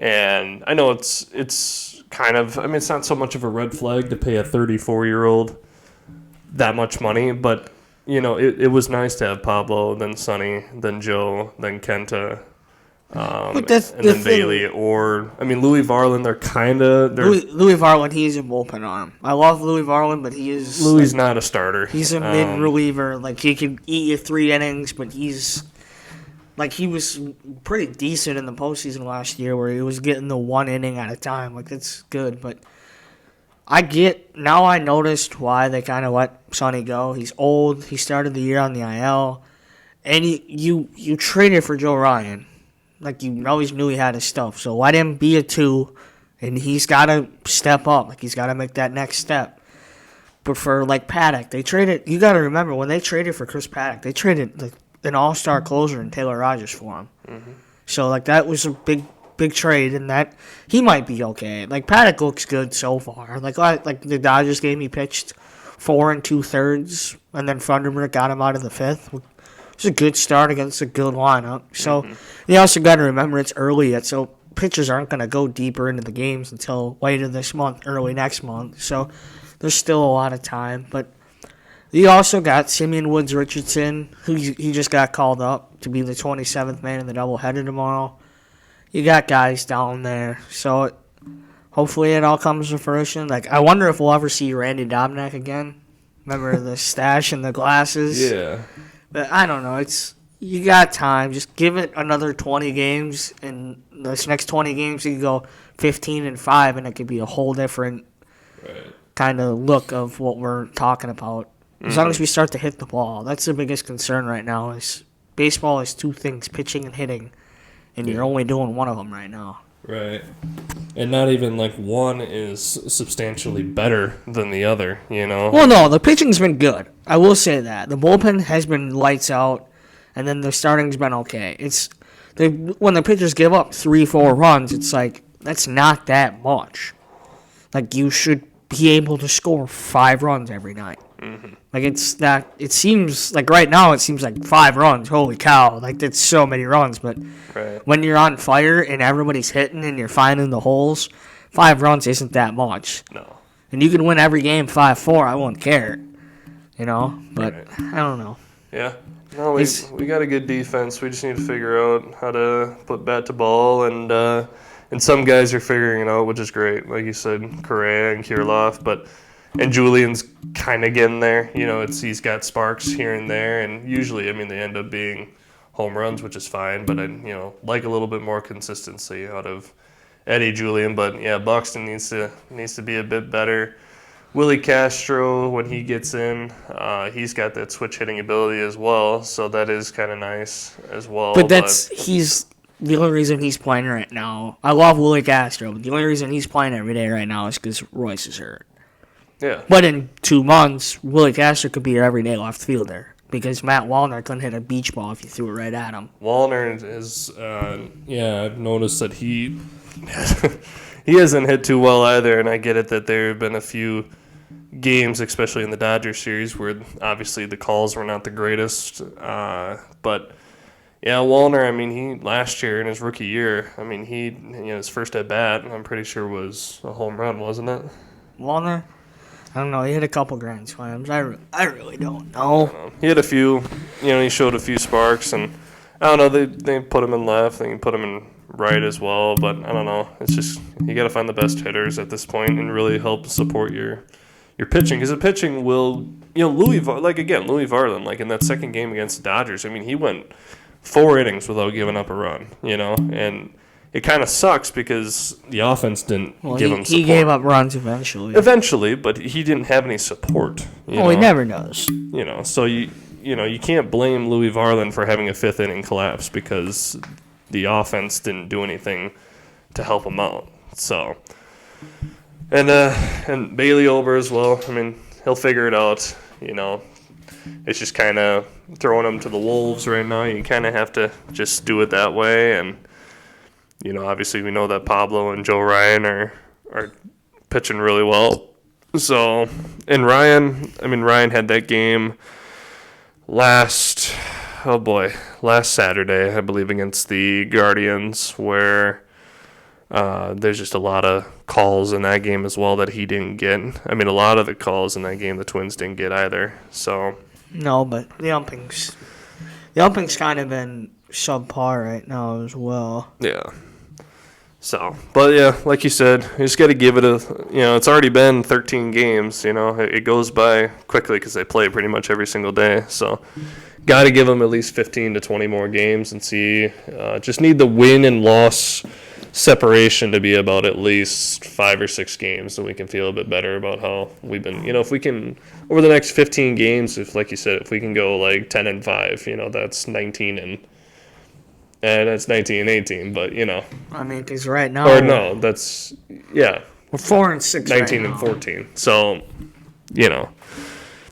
And I know it's kind of, I mean, it's not so much of a red flag to pay a 34-year-old that much money, but, it was nice to have Pablo, then Sonny, then Joe, then Kenta, and then Bailey. Or, I mean, Louis Varland, Louis Varland, he's a bullpen arm. I love Louis Varland, but he is... Louis not a starter. He's a mid-reliever. He can eat you 3 innings, but he's... he was pretty decent in the postseason last year where he was getting the 1 inning at a time. That's good. But now I noticed why they kind of let Sonny go. He's old. He started the year on the IL. And you traded for Joe Ryan. You always knew he had his stuff. So let him be a 2, and he's got to step up. He's got to make that next step. But for, Paddock, they traded – you got to remember, when they traded for Chris Paddock, they traded, an all-star closer in Taylor Rogers for him. Mm-hmm. So, that was a big trade, and that he might be okay. Paddock looks good so far. The Dodgers game, he pitched 4 2/3, and then Funderburk got him out of the 5th it's a good start against a good lineup. So you also got to remember it's early yet, so pitchers aren't going to go deeper into the games until later this month, early next month. So there's still a lot of time. But you also got Simeon Woods Richardson, who he just got called up to be the 27th man in the doubleheader tomorrow. You got guys down there, so hopefully it all comes to fruition. Like, I wonder if we'll ever see Randy Dobnak again. Remember the stash and the glasses? Yeah. But I don't know. You got time. Just give it another 20 games, and this next 20 games you can go 15-5, and it could be a whole different kind of look of what we're talking about. As long as we start to hit the ball, that's the biggest concern right now. Is baseball is two things: pitching and hitting, and you're only doing one of them right now. Right. And not even like one is substantially better than the other, you know? Well, no, the pitching's been good. I will say that. The bullpen has been lights out, and then the starting's been okay. When the pitchers give up 3-4 runs, it's like, that's not that much. Like, you should be able to score 5 runs every night. Like, it seems like right now it seems like 5 runs. Holy cow. Like, that's so many runs. But when you're on fire and everybody's hitting and you're finding the holes, 5 runs isn't that much. No. And you can win every game 5-4. I won't care. You know? But I don't know. Yeah. No, we got a good defense. We just need to figure out how to put bat to ball. And some guys are figuring it out, which is great. Like you said, Correa and Kirilloff. And Julian's kind of getting there. You know, he's got sparks here and there, and usually, I mean, they end up being home runs, which is fine. But I, like a little bit more consistency out of Eddie Julian. But yeah, Buxton needs to be a bit better. Willie Castro, when he gets in, he's got that switch hitting ability as well, so that is kind of nice as well. But he's the only reason he's playing right now. I love Willie Castro, but the only reason he's playing every day right now is because Royce is hurt. Yeah. But in 2 months, Willie Castro could be your everyday left fielder because Matt Wallner couldn't hit a beach ball if you threw it right at him. Wallner is, I've noticed that he hasn't hit too well either, and I get it that there have been a few games, especially in the Dodgers series, where obviously the calls were not the greatest. But yeah, Wallner, I mean, he last year in his rookie year, I mean, his first at bat, I'm pretty sure was a home run, wasn't it? Wallner? I don't know. He hit a couple grand slams. I really don't know. He had a few, he showed a few sparks, and I don't know, they put him in left, they can put him in right as well, but I don't know. It's just, you got to find the best hitters at this point and really help support your pitching, because the pitching will, Louis Varland, like in that second game against the Dodgers, I mean, he went 4 innings without giving up a run, and it kind of sucks because the offense didn't give him support. He gave up runs eventually. Eventually, but he didn't have any support. He never does. So you can't blame Louis Varland for having a 5th inning collapse because the offense didn't do anything to help him out. So, and Bailey Ober as well. I mean, he'll figure it out. It's just kind of throwing him to the wolves right now. You kind of have to just do it that way. And obviously we know that Pablo and Joe Ryan are pitching really well. So, and Ryan had that game last Saturday, I believe, against the Guardians, where there's just a lot of calls in that game as well that he didn't get. I mean, a lot of the calls in that game the Twins didn't get either. So no, but the umping's kind of been subpar right now as well. Yeah. So, but yeah, like you said, you just got to give it it's already been 13 games, it goes by quickly because they play pretty much every single day. So, got to give them at least 15 to 20 more games and see, just need the win and loss separation to be about at least 5 or 6 games so we can feel a bit better about how we've been, if we can, over the next 15 games, if like you said, if we can go like 10-5, that's 19 and that's 19-18, but I mean, because right now, or no, that's we're 4-6, 19-14. So,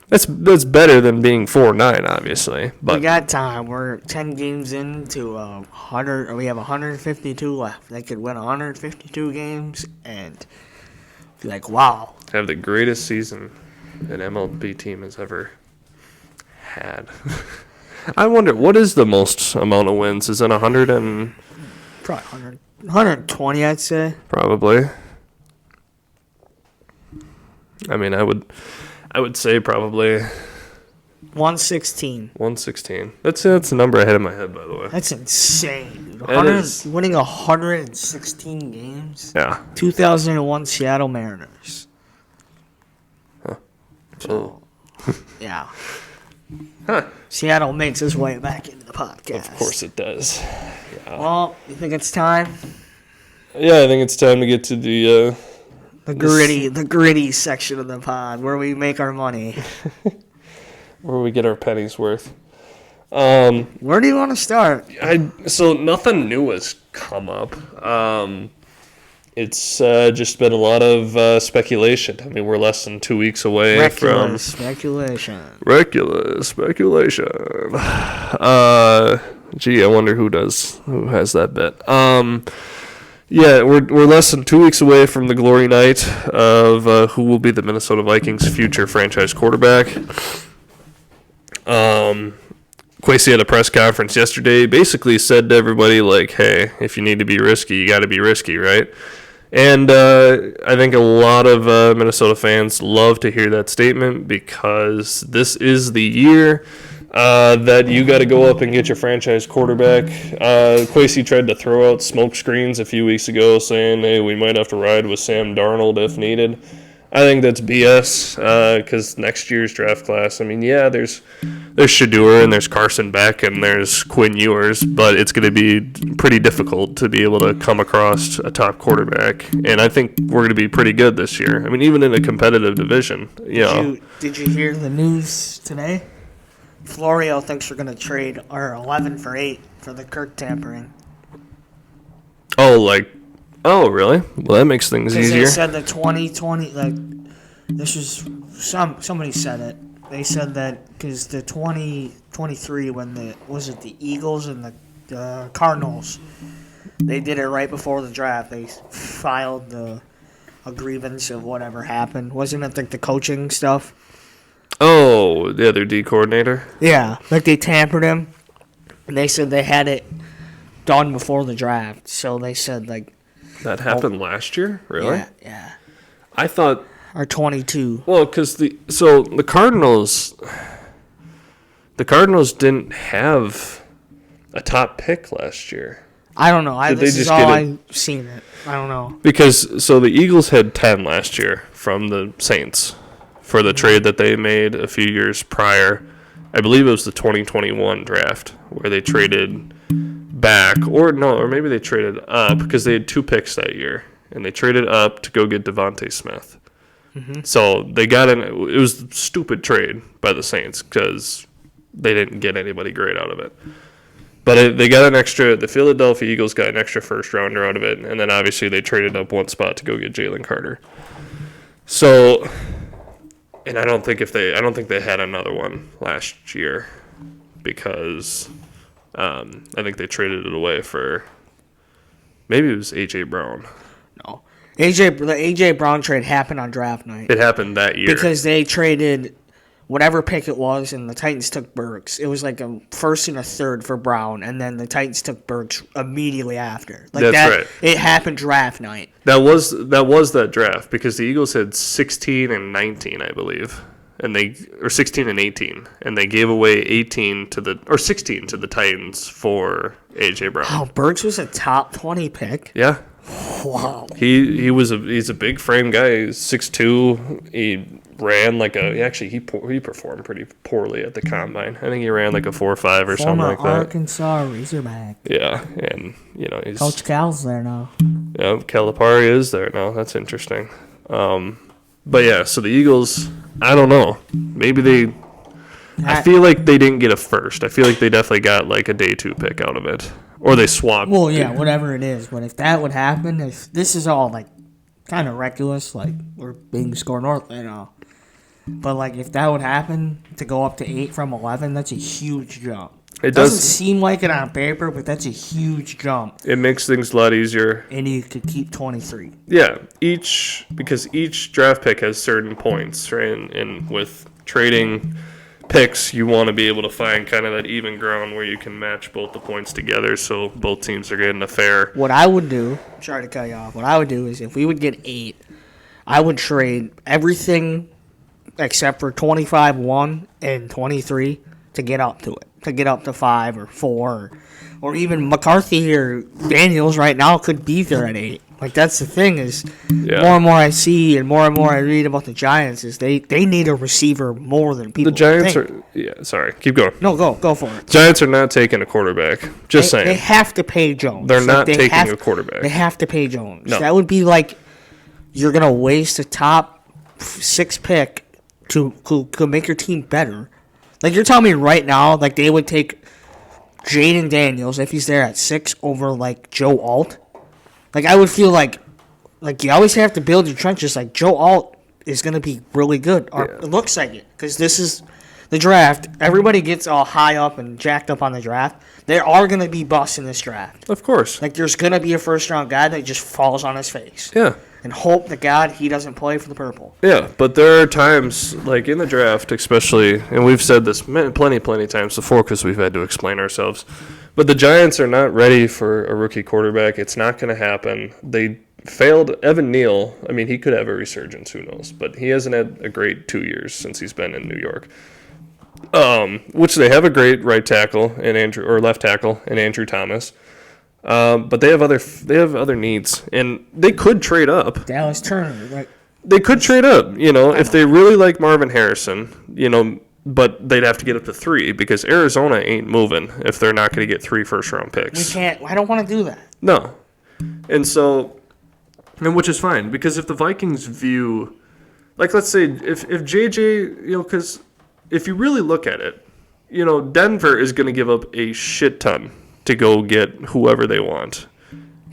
that's better than being 4-9, obviously. But we got time. We're 10 games into 100, or we have 152 left. They could win 152 games and be like, wow, have the greatest season an MLB team has ever had. I wonder, what is the most amount of wins? Is it 100 and... Probably 100, 120, I'd say. Probably. I mean, I would say probably 116. 116. That's a number I had in my head, by the way. That's insane, dude. It is. Winning 116 games. Yeah. 2001 Seattle Mariners. Huh. So, yeah. Huh. Seattle makes its way back into the podcast. Of course it does. Yeah. Well, you think it's time? Yeah, I think it's time to get to the gritty section of the pod where we make our money. where we get our pennies worth. Where do you want to start? So nothing new has come up. It's just been a lot of speculation. I mean, we're less than 2 weeks away from speculation. Reckless speculation. Gee, I wonder who has that bet. Yeah, we're less than 2 weeks away from the glory night of who will be the Minnesota Vikings' future franchise quarterback. Kwesi had a press conference yesterday, basically said to everybody, like, hey, if you need to be risky, you got to be risky, right? And I think a lot of Minnesota fans love to hear that statement because this is the year that you got to go up and get your franchise quarterback. Kwesi tried to throw out smoke screens a few weeks ago saying, hey, we might have to ride with Sam Darnold if needed. I think that's BS because next year's draft class, I mean, yeah, there's Shedeur and there's Carson Beck and there's Quinn Ewers, but it's going to be pretty difficult to be able to come across a top quarterback. And I think we're going to be pretty good this year. I mean, even in a competitive division. Did you hear the news today? Florio thinks we're going to trade our 11 for 8 for the Kirk tampering. Oh, really? Well, that makes things easier. They said the 2020, this was, somebody said it. They said that because the 2023, when the Eagles and the Cardinals, they did it right before the draft. They filed a grievance of whatever happened. Wasn't it like the coaching stuff? Oh, yeah, their D coordinator? Yeah, they tampered him. And they said they had it done before the draft. So they said, that happened last year? Really? Yeah. I thought... Or 22. Well, because the Cardinals didn't have a top pick last year. I don't know. This is all I've seen it. I don't know. Because, so the Eagles had 10 last year from the Saints for the trade that they made a few years prior. I believe it was the 2021 draft where they traded back, or maybe they traded up because they had 2 picks that year, and they traded up to go get Devontae Smith. Mm-hmm. So they got it was a stupid trade by the Saints because they didn't get anybody great out of it. But they got the Philadelphia Eagles got an extra first rounder out of it, and then obviously they traded up one spot to go get Jalen Carter. So, and I don't think they had another one last year because I think they traded it away for maybe it was A.J. Brown. No. The A.J. Brown trade happened on draft night. It happened that year. Because they traded whatever pick it was, and the Titans took Burks. It was like a first and a third for Brown, and then the Titans took Burks immediately after. That's right. It happened draft night. That was that draft because the Eagles had 16 and 19, I believe. Or 16 and 18, and they gave away 16 to the Titans for A.J. Brown. Oh, Burks was a top 20 pick. Yeah. Wow. He's a big frame guy. He's 6'2". He ran he performed pretty poorly at the combine. I think he ran like a 4.5 or something like that. Arkansas Razorback. Yeah, and he's Coach Cal's there now. Yeah, Calipari is there now. That's interesting. But yeah, so the Eagles, I don't know. Maybe I feel like they didn't get a first. I feel like they definitely got like a day 2 pick out of it. Or they swapped. Well, yeah, whatever it is. But if that would happen, if this is all like kind of reckless, like we're being score north, But like if that would happen to go up to 8 from 11, that's a huge jump. It doesn't seem like it on paper, but that's a huge jump. It makes things a lot easier. And you could keep 23. Yeah, because each draft pick has certain points, right? And with trading picks, you want to be able to find kind of that even ground where you can match both the points together so both teams are getting a fair. What I would do, sorry to cut you off, what I would do is if we would get 8, I would trade everything except for 25-1 and 23 to get up to it, to get up to 5 or 4, or even McCarthy or Daniels right now could be there at 8. Like, that's the thing is, more and more I see and more I read about the Giants is they need a receiver more than people The Giants think. sorry, keep going. No, go for it. Giants are not taking a quarterback. Just saying. They have to pay Jones. They're not taking a quarterback. They have to pay Jones. No. That would be like you're going to waste a top 6 pick to make your team better. Like, you're telling me right now, like, they would take Jaden Daniels, if he's there at 6, over, like, Joe Alt. Like, I would feel like you always have to build your trenches. Like, Joe Alt is going to be really good. Or it looks like it. Because this is the draft. Everybody gets all high up and jacked up on the draft. There are going to be busts in this draft. Of course. Like, there's going to be a first-round guy that just falls on his face. Yeah. And hope to God he doesn't play for the purple. Yeah, but there are times, like in the draft especially, and we've said this plenty times before because we've had to explain ourselves, but the Giants are not ready for a rookie quarterback. It's not going to happen. They failed Evan Neal. I mean, he could have a resurgence, who knows, but he hasn't had a great 2 years since he's been in New York. Which they have a great right tackle or left tackle in Andrew Thomas. But they have other needs, and they could trade up. Dallas Turner, right? They could trade up, if they really like Marvin Harrison, but they'd have to get up to 3 because Arizona ain't moving if they're not going to get 3 first-round picks. We can't. I don't want to do that. No, and which is fine because if the Vikings view, like, let's say if JJ, because if you really look at it, Denver is going to give up a shit ton to go get whoever they want.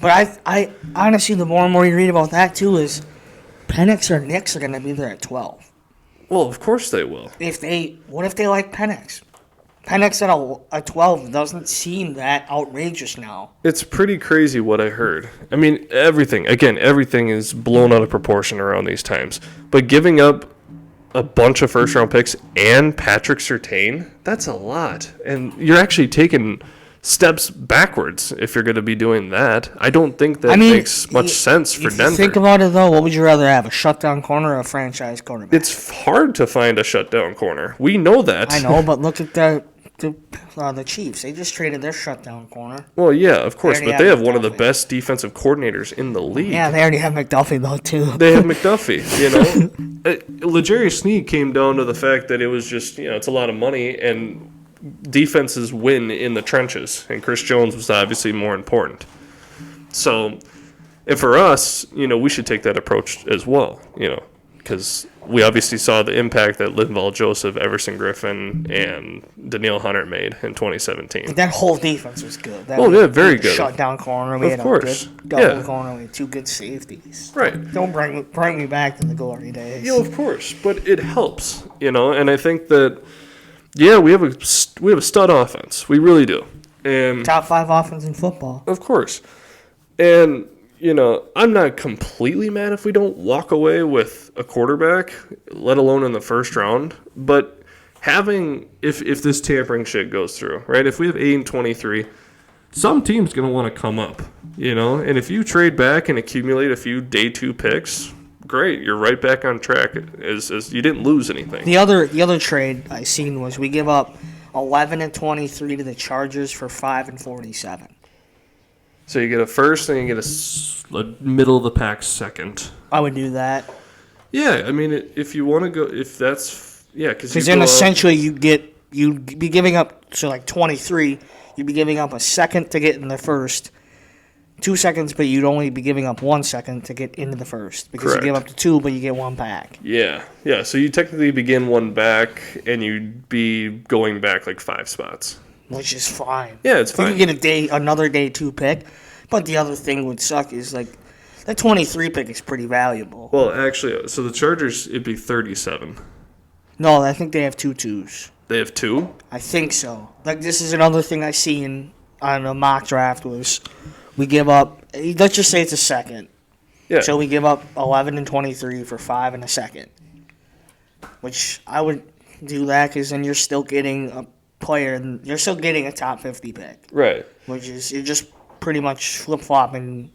But I honestly, the more and more you read about that too, is Penix or Knicks are going to be there at 12. Well, of course they will. What if they like Penix? Penix at a 12 doesn't seem that outrageous now. It's pretty crazy what I heard. I mean, everything is blown out of proportion around these times. But giving up a bunch of first-round picks and Patrick Surtain, that's a lot. And you're actually taking steps backwards if you're going to be doing that. I don't think that makes much sense for Denver. Think about it, though. What would you rather have, a shutdown corner or a franchise quarterback? It's hard to find a shutdown corner. We know that. I know, but look at the Chiefs. They just traded their shutdown corner. Well, yeah, of course, but they have one of the best defensive coordinators in the league. Yeah, they already have McDuffie, though, too. They have McDuffie, L'Jarius Sneed came down to the fact that it was just, it's a lot of money, and defenses win in the trenches, and Chris Jones was obviously more important. So, and for us, we should take that approach as well, because we obviously saw the impact that Linval Joseph, Everson Griffin, and Danielle Hunter made in 2017. That whole defense was good. Very good. Shutdown corner. We had a good double corner. We had 2 good safeties. Right. Don't bring me back to the glory days. Of course, but it helps, and I think that. Yeah, we have a stud offense. We really do. And top 5 offense in football. Of course. And, I'm not completely mad if we don't walk away with a quarterback, let alone in the first round. But having, if this tampering shit goes through, right, if we have 8 and 23, some team's going to want to come up, And if you trade back and accumulate a few day 2 picks, great, you're right back on track as you didn't lose anything. The other trade I seen was we give up 11 and 23 to the Chargers for 5 and 47. So you get a first and you get a middle of the pack second. I would do that. Yeah, I mean, if you want to go, if that's because then essentially you'd be giving up 23. You'd be giving up a second to get in the first. 2 seconds, but you'd only be giving up 1 second to get into the first. Because Correct. You give up to 2, but you get 1 back. Yeah. So you technically begin 1 back, and you'd be going back like 5 spots. Which is fine. Yeah, it's fine. You could get another day 2 pick, but the other thing would suck is that 23 pick is pretty valuable. Well, actually, so the Chargers, it'd be 37. No, I think they have 2 twos. They have 2? I think so. This is another thing I seen on a mock draft was. We give up, let's just say it's a second. Yeah. So we give up 11 and 23 for 5 and a second. Which I would do that because then you're still getting a player, and you're still getting a top 50 pick. Right. Which is, you're just pretty much flip-flopping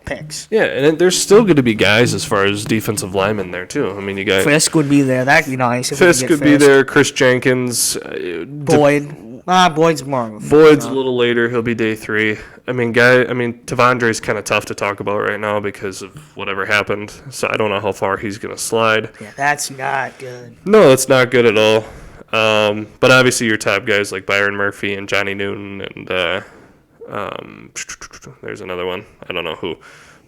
picks. Yeah, and there's still going to be guys as far as defensive linemen there, too. I mean, you got... Fisk would be there. That'd be nice. If Fisk could be there. Chris Jenkins. Boyd. Boyd's more. Boyd's a little later. He'll be day 3. I mean, Tavondre's kind of tough to talk about right now because of whatever happened. So I don't know how far he's going to slide. Yeah, that's not good. No, that's not good at all. But obviously your top guys like Byron Murphy and Johnny Newton and there's another one. I don't know who.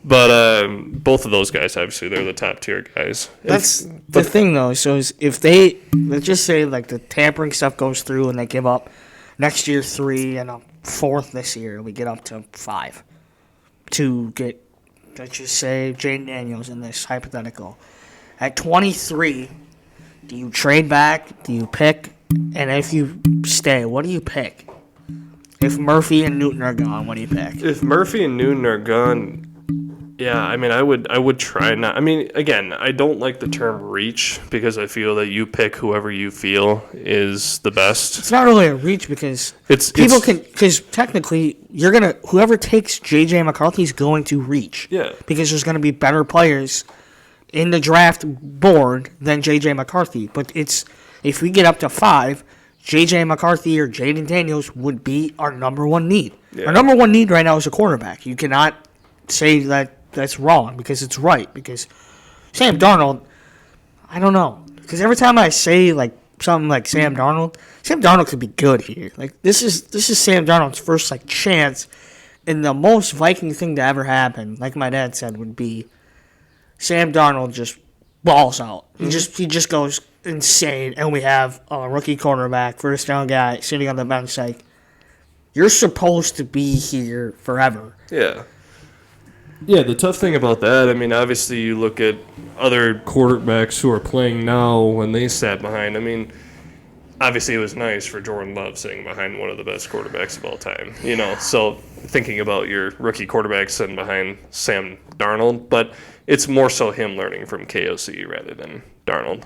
But both of those guys, obviously, they're the top tier guys. That's the thing, though. So if they, let's just say, like, the tampering stuff goes through and they give up next year 3 and a 4th this year, we get up to 5 to get, let's just say, Jaden Daniels in this hypothetical. At 23, do you trade back? Do you pick? And if you stay, what do you pick? If Murphy and Newton are gone, what do you pick? If Murphy and Newton are gone, yeah, I mean, I would try not. I mean, again, I don't like the term reach because I feel that you pick whoever you feel is the best. It's not really a reach because because technically whoever takes JJ McCarthy is going to reach. Yeah. Because there's going to be better players in the draft board than JJ McCarthy. But if we get up to 5, JJ McCarthy or Jaden Daniels would be our number 1 need. Yeah. Our number 1 need right now is a quarterback. You cannot say that that's wrong because it's right. Because Sam Darnold, I don't know. Because every time I say like something like Sam Darnold could be good here. Like this is Sam Darnold's first like chance, and the most Viking thing to ever happen, like my dad said, would be Sam Darnold just balls out. Mm-hmm. He just goes insane, and we have a rookie quarterback, first down guy sitting on the bench. Like, you're supposed to be here forever. Yeah. Yeah, the tough thing about that, I mean, obviously you look at other quarterbacks who are playing now when they sat behind. I mean, obviously it was nice for Jordan Love sitting behind one of the best quarterbacks of all time. You know, so thinking about your rookie quarterback sitting behind Sam Darnold, but it's more so him learning from KOC rather than Darnold.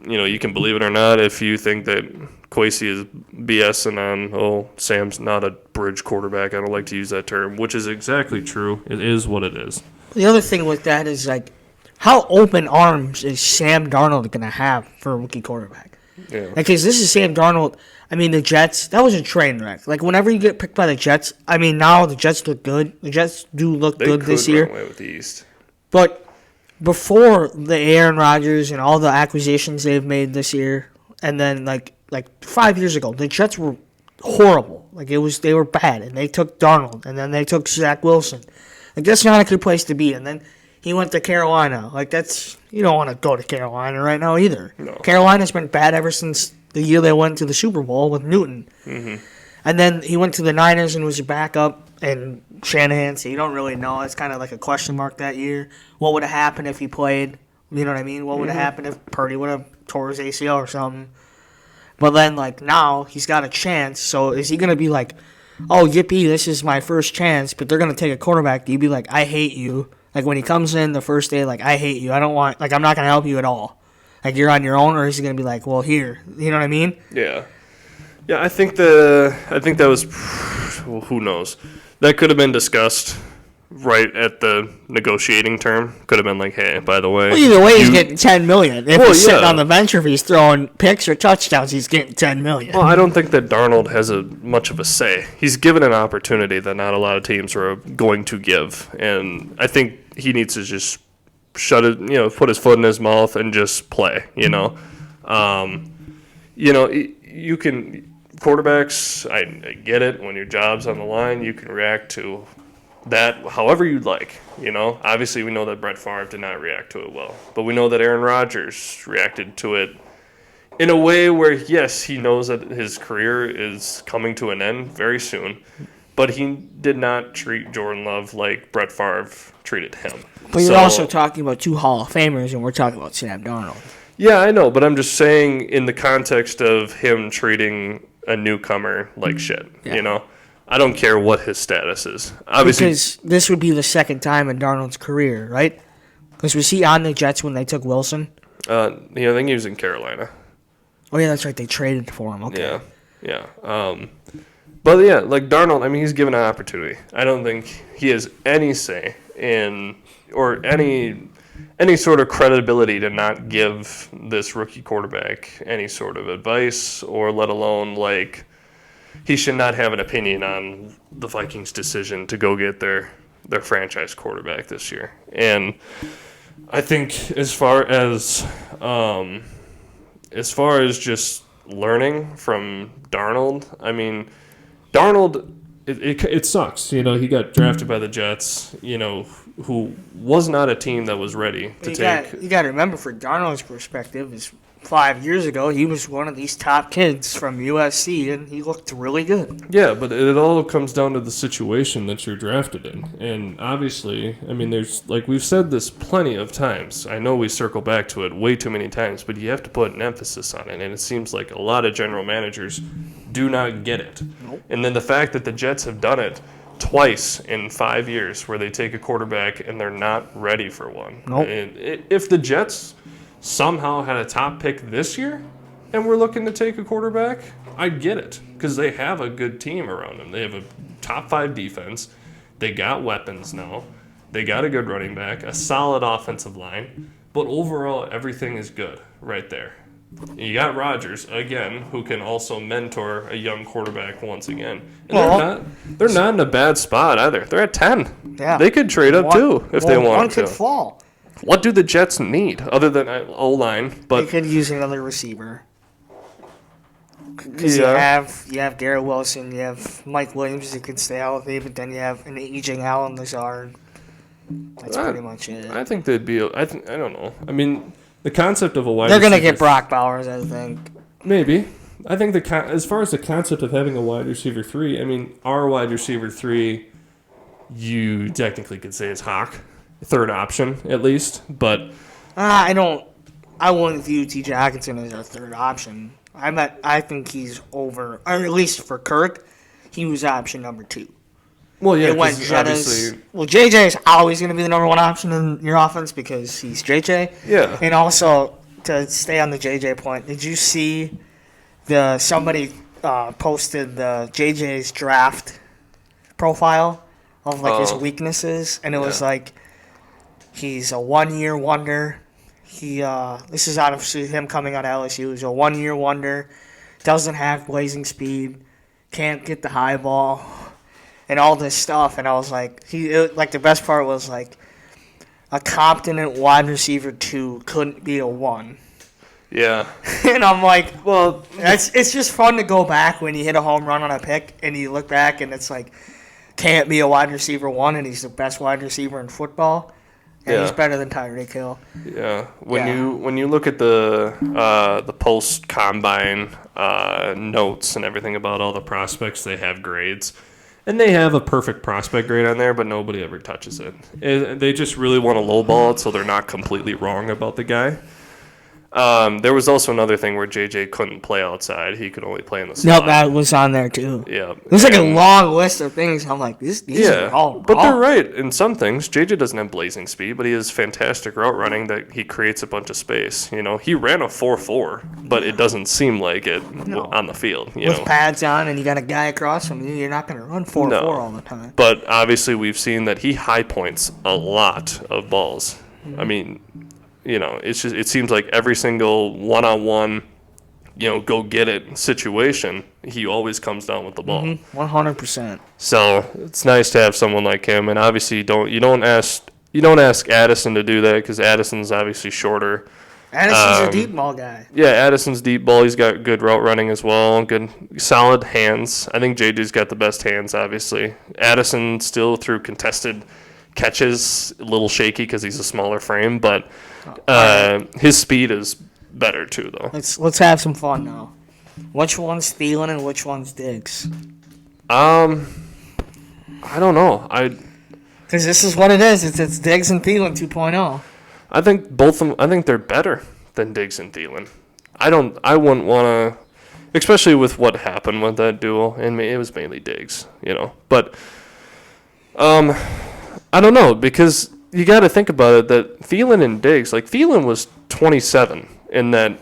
You know, you can believe it or not if you think that Kwesi is BSing on, Sam's not a bridge quarterback. I don't like to use that term, which is exactly true. It is what it is. The other thing with that is, like, how open arms is Sam Darnold going to have for a rookie quarterback? Yeah. Because this is Sam Darnold. I mean, the Jets, that was a train wreck. Like, whenever you get picked by the Jets, I mean, now the Jets look good. The Jets do look good this year. They could run away with the East. But before the Aaron Rodgers and all the acquisitions they've made this year, and then, like 5 years ago, the Jets were horrible. Like, they were bad, and they took Darnold, and then they took Zach Wilson. Like, that's not a good place to be. And then he went to Carolina. Like, you don't want to go to Carolina right now either. No. Carolina's been bad ever since the year they went to the Super Bowl with Newton. Mm-hmm. And then he went to the Niners and was a backup, and Shanahan, so you don't really know. It's kind of like a question mark that year. What would have happened if he played? You know what I mean? What would have happened if Purdy would have tore his ACL or something? But then, like, now he's got a chance. So is he going to be like, oh, yippee, this is my first chance, but they're going to take a quarterback? Do you be like, I hate you? Like, when he comes in the first day, like, I hate you. I don't want, like, I'm not going to help you at all. Like, you're on your own, or is he going to be like, well, here. You know what I mean? Yeah. Yeah, I think that was, well, who knows? That could have been discussed right at the negotiating term. Could have been like, hey, by the way. Well, either way, he's getting $10 million. If he's sitting on the bench or if he's throwing picks or touchdowns, he's getting $10 million. Well, I don't think that Darnold has much of a say. He's given an opportunity that not a lot of teams are going to give. And I think he needs to just put his foot in his mouth and just play, you know. You can... Quarterbacks, I get it. When your job's on the line, you can react to that however you'd like. You know, obviously we know that Brett Favre did not react to it well, but we know that Aaron Rodgers reacted to it in a way where, yes, he knows that his career is coming to an end very soon, but he did not treat Jordan Love like Brett Favre treated him. But you're also talking about 2 Hall of Famers, and we're talking about Sam Darnold. Yeah, I know, but I'm just saying in the context of him treating a newcomer like shit, you know? I don't care what his status is. Obviously, because this would be the second time in Darnold's career, right? Because was he on the Jets when they took Wilson? I think he was in Carolina. Oh, yeah, that's right. They traded for him. Okay. Yeah. But, yeah, like Darnold, I mean, he's given an opportunity. I don't think he has any say in or any sort of credibility to not give this rookie quarterback any sort of advice or let alone, like, he should not have an opinion on the Vikings' decision to go get their franchise quarterback this year. And I think as far as just learning from Darnold, I mean, Darnold, it sucks. You know, he got drafted by the Jets, you know, who was not a team that was ready to take. You got to remember, for Darnold's perspective, is 5 years ago, he was one of these top kids from USC, and he looked really good. Yeah, but it all comes down to the situation that you're drafted in. And obviously, I mean, there's, like, we've said this plenty of times. I know we circle back to it way too many times, but you have to put an emphasis on it. And it seems like a lot of general managers do not get it. Nope. And then the fact that the Jets have done it twice in 5 years where they take a quarterback and they're not ready for one. Nope. And if the Jets somehow had a top pick this year and we're looking to take a quarterback, I get it because they have a good team around them. They have a top 5 defense. They got weapons now. They got a good running back, a solid offensive line. But overall, everything is good right there. You got Rodgers, again, who can also mentor a young quarterback once again. And they're not in a bad spot either. They're at 10. Yeah. They could trade up too if they wanted one to. could fall. What do the Jets need other than O-line? But they could use another receiver. Because you have Garrett Wilson, you have Mike Williams that can stay healthy, but then you have an aging Allen Lazard. That's pretty much it. I think they'd be. I don't know. I mean, the concept of a wide. They're receiver, gonna get Brock Bowers, I think. Maybe. I think as far as the concept of having a wide receiver 3, I mean, our wide receiver 3, you technically could say is Hawk. Third option, at least, but I wouldn't view T.J. Hockenson as our third option. I think he's over, or at least for Kirk, he was option number 2. Well, yeah, it went Jettas. Well, JJ is always going to be the number 1 option in your offense because he's JJ. Yeah. And also, to stay on the JJ point, did you see somebody posted the JJ's draft profile of like his weaknesses, and it was like, he's a 1-year wonder. This is out of him coming out of LSU. He's a 1-year wonder. Doesn't have blazing speed. Can't get the high ball. And all this stuff. And I was like, the best part was like, a competent wide receiver 2 couldn't be a 1. Yeah. And I'm like, well, it's just fun to go back when you hit a home run on a pick and you look back and it's like, can't be a wide receiver 1 and he's the best wide receiver in football. And he's better than Tyreek Hill. Yeah. When you look at the post combine notes and everything about all the prospects, they have grades, and they have a perfect prospect grade on there, but nobody ever touches it. They just really want to lowball it, so they're not completely wrong about the guy. There was also another thing where JJ couldn't play outside; he could only play in the slot. No, that was on there too. Yeah, it was like a long list of things. I'm like, these are all wrong. But they're right in some things. JJ doesn't have blazing speed, but he has fantastic route running that he creates a bunch of space. You know, he ran a 4.4, but it doesn't seem like it on the field. With pads on, and you got a guy across from you, you're not going to run 4.4 all the time. But obviously, we've seen that he high points a lot of balls. Mm-hmm. I mean. You know, it seems like every single one-on-one, go get it situation, he always comes down with the ball. 100%. So it's nice to have someone like him, and obviously you don't ask Addison to do that because Addison's obviously shorter. Addison's a deep ball guy. Yeah, Addison's deep ball. He's got good route running as well. Good, solid hands. I think JJ's got the best hands. Obviously, Addison still through contested catches a little shaky because he's a smaller frame, but his speed is better too, though. Let's have some fun now. Which one's Thielen and which one's Diggs? I don't know. Because this is what it is. It's Diggs and Thielen 2.0. I think both of them. I think they're better than Diggs and Thielen. I wouldn't want to, especially with what happened with that duel, and it was mainly Diggs, But I don't know, because you got to think about it that Thielen and Diggs, like Thielen was 27 in that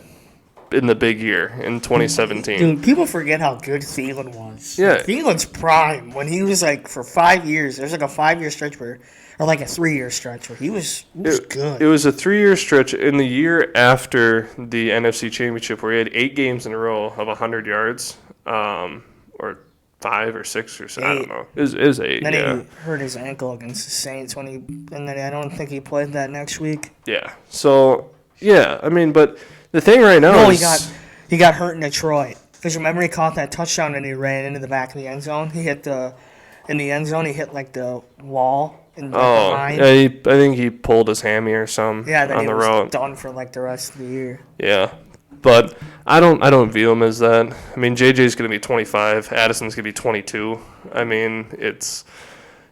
in the big year in 2017. Dude, people forget how good Thielen was. Yeah. Thielen's prime, when he was like for 5 years, there's like a 5-year stretch or like a 3-year stretch where he was good. It was a 3-year stretch in the year after the NFC Championship where he had 8 games in a row of 100 yards, or 5 or 6 or 7, I don't know. It was 8. Then he hurt his ankle against the Saints and then I don't think he played that next week. Yeah. So yeah, I mean, but the thing right now is he got hurt in Detroit. Because remember he caught that touchdown and he ran into the back of the end zone. He hit in the end zone. He hit like the wall. Yeah, I think he pulled his hammy or something on the road. Was done for like the rest of the year. Yeah, but I don't view him as that. I mean, JJ's going to be 25. Addison's going to be 22. I mean,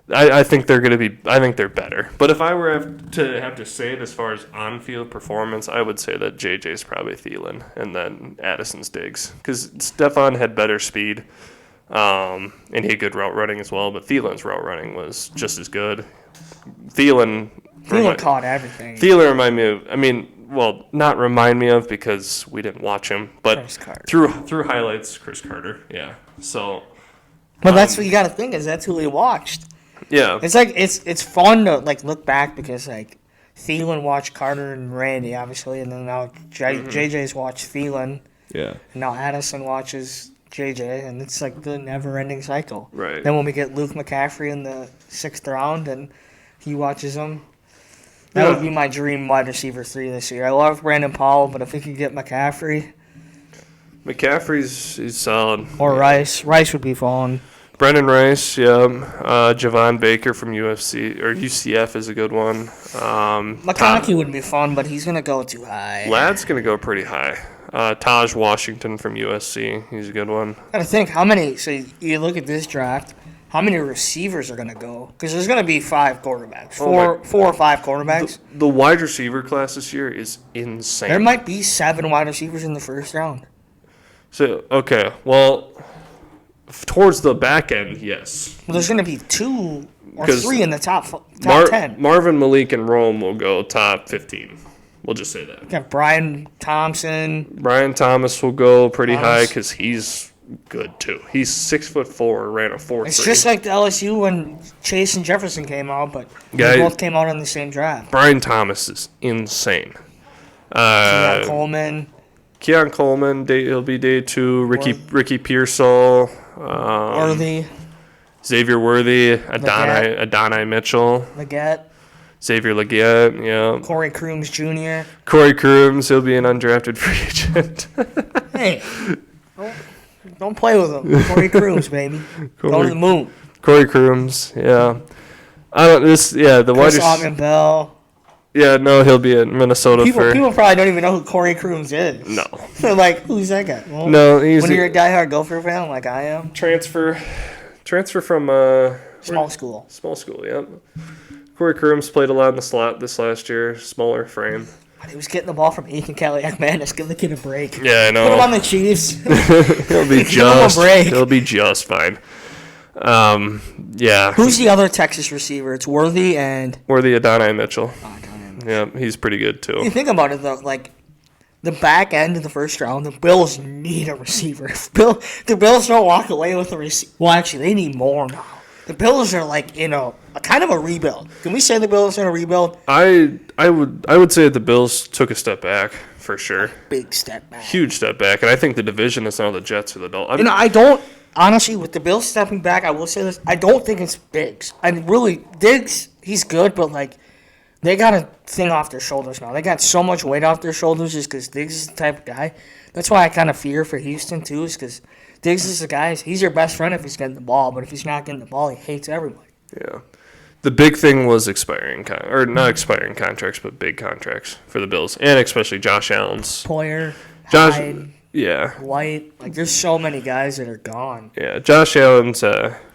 I think they're going to be. I think they're better. But if I were to have to say it as far as on-field performance, I would say that JJ's probably Thielen and then Addison's Diggs because Stephon had better speed. And he had good route running as well, but Thielen's route running was just as good. Thielen caught everything. Thielen not remind me of because we didn't watch him, but through highlights, Chris Carter. Yeah. So. But that's what you got to think is that's who we watched. Yeah. It's like it's fun to like look back because like Thielen watched Carter and Randy obviously, and then now JJ's watched Thielen. Yeah. And now Addison watches JJ, and it's like the never-ending cycle. Right. Then when we get Luke McCaffrey in the 6th round, and he watches him, that would be my dream wide receiver 3 this year. I love Brandon Powell, but if we could get McCaffrey's he's solid. Or Rice. Rice would be fun. Brendan Rice, yeah. Javon Baker from UCF is a good one. McConkey would be fun, but he's going to go too high. Ladd's going to go pretty high. Taj Washington from USC, he's a good one. I think how many. So you look at this draft. How many receivers are going to go? Because there's going to be 5 quarterbacks, four or 5 quarterbacks. The wide receiver class this year is insane. There might be 7 wide receivers in the first round. So okay, well, towards the back end, yes. Well, there's going to be 2 or 3 in the top 10. Marvin, Malik, and Rome will go top 15. We'll just say that. Got Brian Thompson. Brian Thomas will go pretty high because he's good too. He's 6'4", ran a 4.3. It's just like the LSU when Chase and Jefferson came out, but they both came out in the same draft. Brian Thomas is insane. Keon Coleman, he'll be day 2. Ricky Pearsall. Worthy. Xavier Worthy. Adonai Mitchell. Leggett. Xavier Leggett, yeah. Corey Crooms Jr. Corey Crooms, he'll be an undrafted free agent. Hey, don't play with him. Corey Crooms, baby. Go to the moon. Corey Crooms, yeah. The Chris Augment-Bell. Yeah, no, he'll be in Minnesota People probably don't even know who Corey Crooms is. No. They're like, who's that guy? Well, no, when you're a diehard Gopher fan like I am. Transfer from small school. Small school, yep. Corey Crooms played a lot in the slot this last year, smaller frame. He was getting the ball from Ethan Cadillac Madness. Give the kid a break. Yeah, I know. Put him on the Chiefs. He'll be just fine. Yeah. Who's the other Texas receiver? It's Worthy Adonai Mitchell. Yeah, he's pretty good too. You think about it though, like the back end of the first round, the Bills need a receiver. The Bills don't walk away with a receiver. Well, actually, they need more now. The Bills are like in a kind of a rebuild. Can we say the Bills are in a rebuild? I would say the Bills took a step back for sure. Big step back. Huge step back, and I think the division is now the Jets or the Dolphins. I don't honestly with the Bills stepping back. I will say this: I don't think it's Diggs. Diggs, he's good, but like they got a thing off their shoulders now. They got so much weight off their shoulders just because Diggs is the type of guy. That's why I kind of fear for Houston too, is because Diggs is the guy. He's your best friend if he's getting the ball, but if he's not getting the ball, he hates everybody. Yeah. The big thing was not expiring contracts, but big contracts for the Bills, and especially Josh Allen's. Poyer, Hyde, White. Like, there's so many guys that are gone. Yeah, Josh Allen's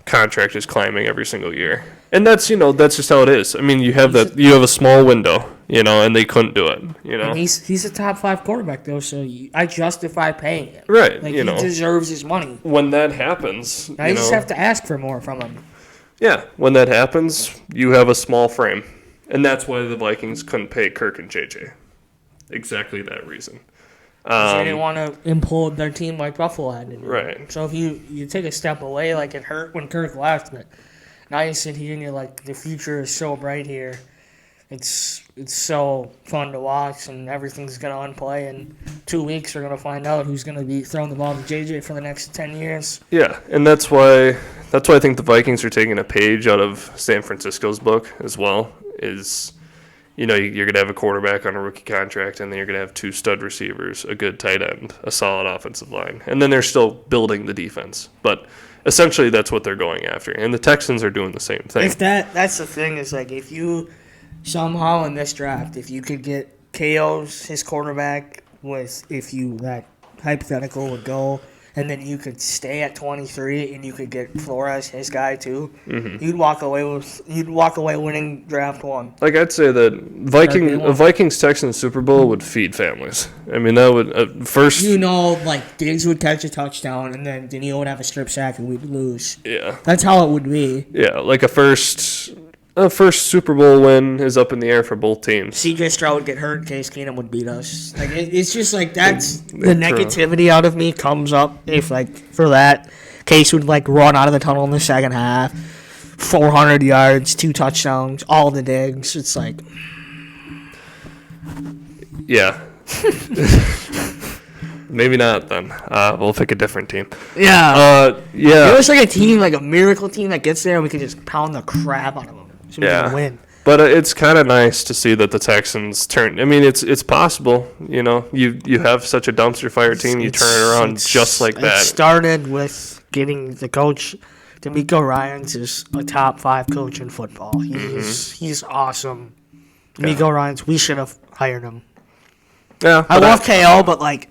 contract is climbing every single year, and that's just how it is. I mean, you have a small window, and they couldn't do it. And he's a top 5 quarterback though, so I justify paying it. Right, he deserves his money. When that happens, I just have to ask for more from him. Yeah, when that happens, you have a small frame. And that's why the Vikings couldn't pay Kirk and JJ. Exactly that reason. They didn't want to implode their team like Buffalo had to do. Right. So if you take a step away, like it hurt when Kirk left, but now you sit here and you're like, the future is so bright here. It's so fun to watch, and everything's going to unplay. In 2 weeks, we're going to find out who's going to be throwing the ball to JJ for the next 10 years. Yeah, and that's why I think the Vikings are taking a page out of San Francisco's book as well. Is, you're going to have a quarterback on a rookie contract, and then you're going to have 2 stud receivers, a good tight end, a solid offensive line. And then they're still building the defense. But essentially that's what they're going after. And the Texans are doing the same thing. That's the thing, is like if you somehow in this draft, if you could get KO's his quarterback that hypothetical would go, and then you could stay at 23 and you could get Flores his guy too, you'd walk away winning draft 1. Like I'd say that a Vikings-Texans Super Bowl would feed families. I mean, that would first. Like Diggs would catch a touchdown, and then Daniil would have a strip sack, and we'd lose. Yeah, that's how it would be. Yeah, like a first Super Bowl win is up in the air for both teams. CJ Stroud would get hurt. Case Keenum would beat us. Like it's just like that's the negativity out of me comes up if like for that Case would like run out of the tunnel in the second half, 400 yards, 2 touchdowns, all the digs. It's like, yeah. Maybe not then. We'll pick a different team. Yeah. Yeah. It was like a team, like a miracle team that gets there and we can just pound the crap out of them. So we can win. But it's kind of nice to see that the Texans turn. I mean, it's possible. You have such a dumpster fire team, you turn it around just like that. It started with getting the coach. D'Amico Ryans is a top 5 coach in football. He's awesome. D'Amico Ryans, we should have hired him. Yeah, I love KO, but like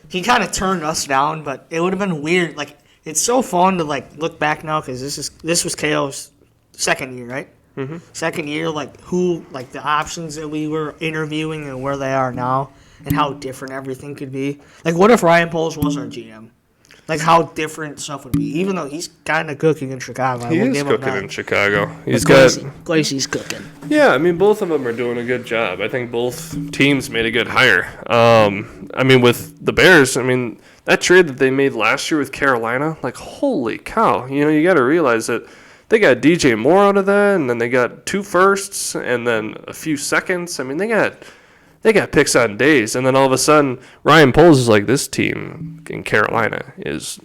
he kind of turned us down. But it would have been weird. Like it's so fun to like look back now because this was KO's second year, right? Mm-hmm. Second year, like the options that we were interviewing and where they are now, and how different everything could be. Like, what if Ryan Poles was our GM? Like, how different stuff would be. Even though he's kind of cooking in Chicago, he is cooking in Chicago. Glacey's cooking. Yeah, I mean, both of them are doing a good job. I think both teams made a good hire. I mean, with the Bears, I mean, that trade that they made last year with Carolina, like, holy cow! You got to realize that. They got DJ Moore out of that, and then they got 2 firsts, and then a few seconds. I mean, they got picks on days, and then all of a sudden, Ryan Poles is like, this team in Carolina is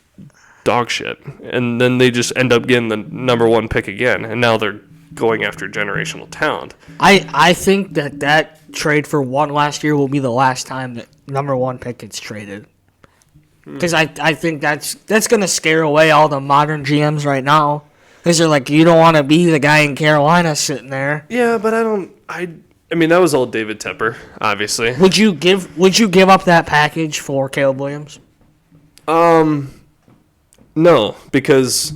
dog shit, and then they just end up getting the number 1 pick again, and now they're going after generational talent. I think that trade for 1 last year will be the last time that number 1 pick gets traded. Because I think that's going to scare away all the modern GMs right now. Because they're like, you don't want to be the guy in Carolina sitting there. Yeah, but I mean, that was all David Tepper, obviously. Would you give up that package for Caleb Williams? No, because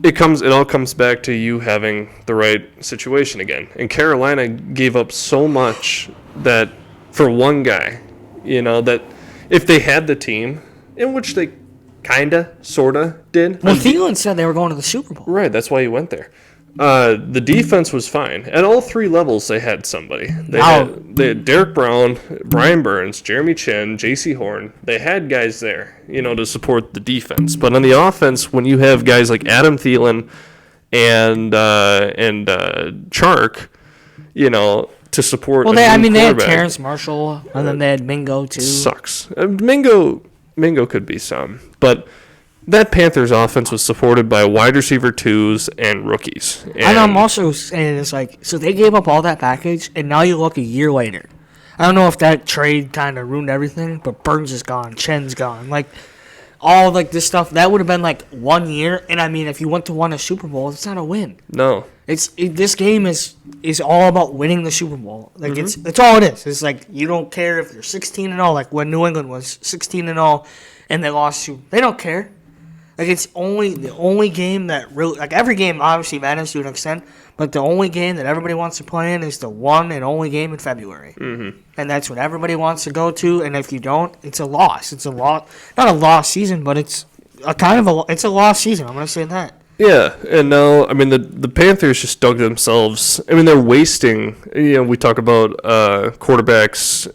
it all comes back to you having the right situation again. And Carolina gave up so much that for one guy, that if they had the team, in which they sorta did. Well, Thielen said they were going to the Super Bowl. Right, that's why he went there. The defense was fine. At all 3 levels, they had somebody. They had Derek Brown, Brian Burns, Jeremy Chin, J.C. Horn. They had guys there, to support the defense. But on the offense, when you have guys like Adam Thielen and Chark, to support. Well, they had Terrence Marshall, and then they had Mingo too. Sucks. Mingo could be some, but that Panthers offense was supported by wide receiver 2s and rookies. And I'm also saying it's like, so they gave up all that package, and now you look a year later. I don't know if that trade kind of ruined everything, but Burns is gone, Chen's gone. Like, all like this stuff, that would have been like 1 year, and I mean, if you went to win a Super Bowl, it's not a win. No. This game is all about winning the Super Bowl. Like it's all it is. It's like you don't care if you're 16-0, like when New England was 16-0 and they lost to. They don't care. Like it's the only game that really, like every game obviously matters to an extent, but the only game that everybody wants to play in is the one and only game in February, and that's what everybody wants to go to. And if you don't, it's a loss. It's a loss, not a lost season, but it's a lost season. I'm gonna say that. Yeah, and now, I mean, the Panthers just dug themselves. I mean, they're wasting. We talk about quarterbacks'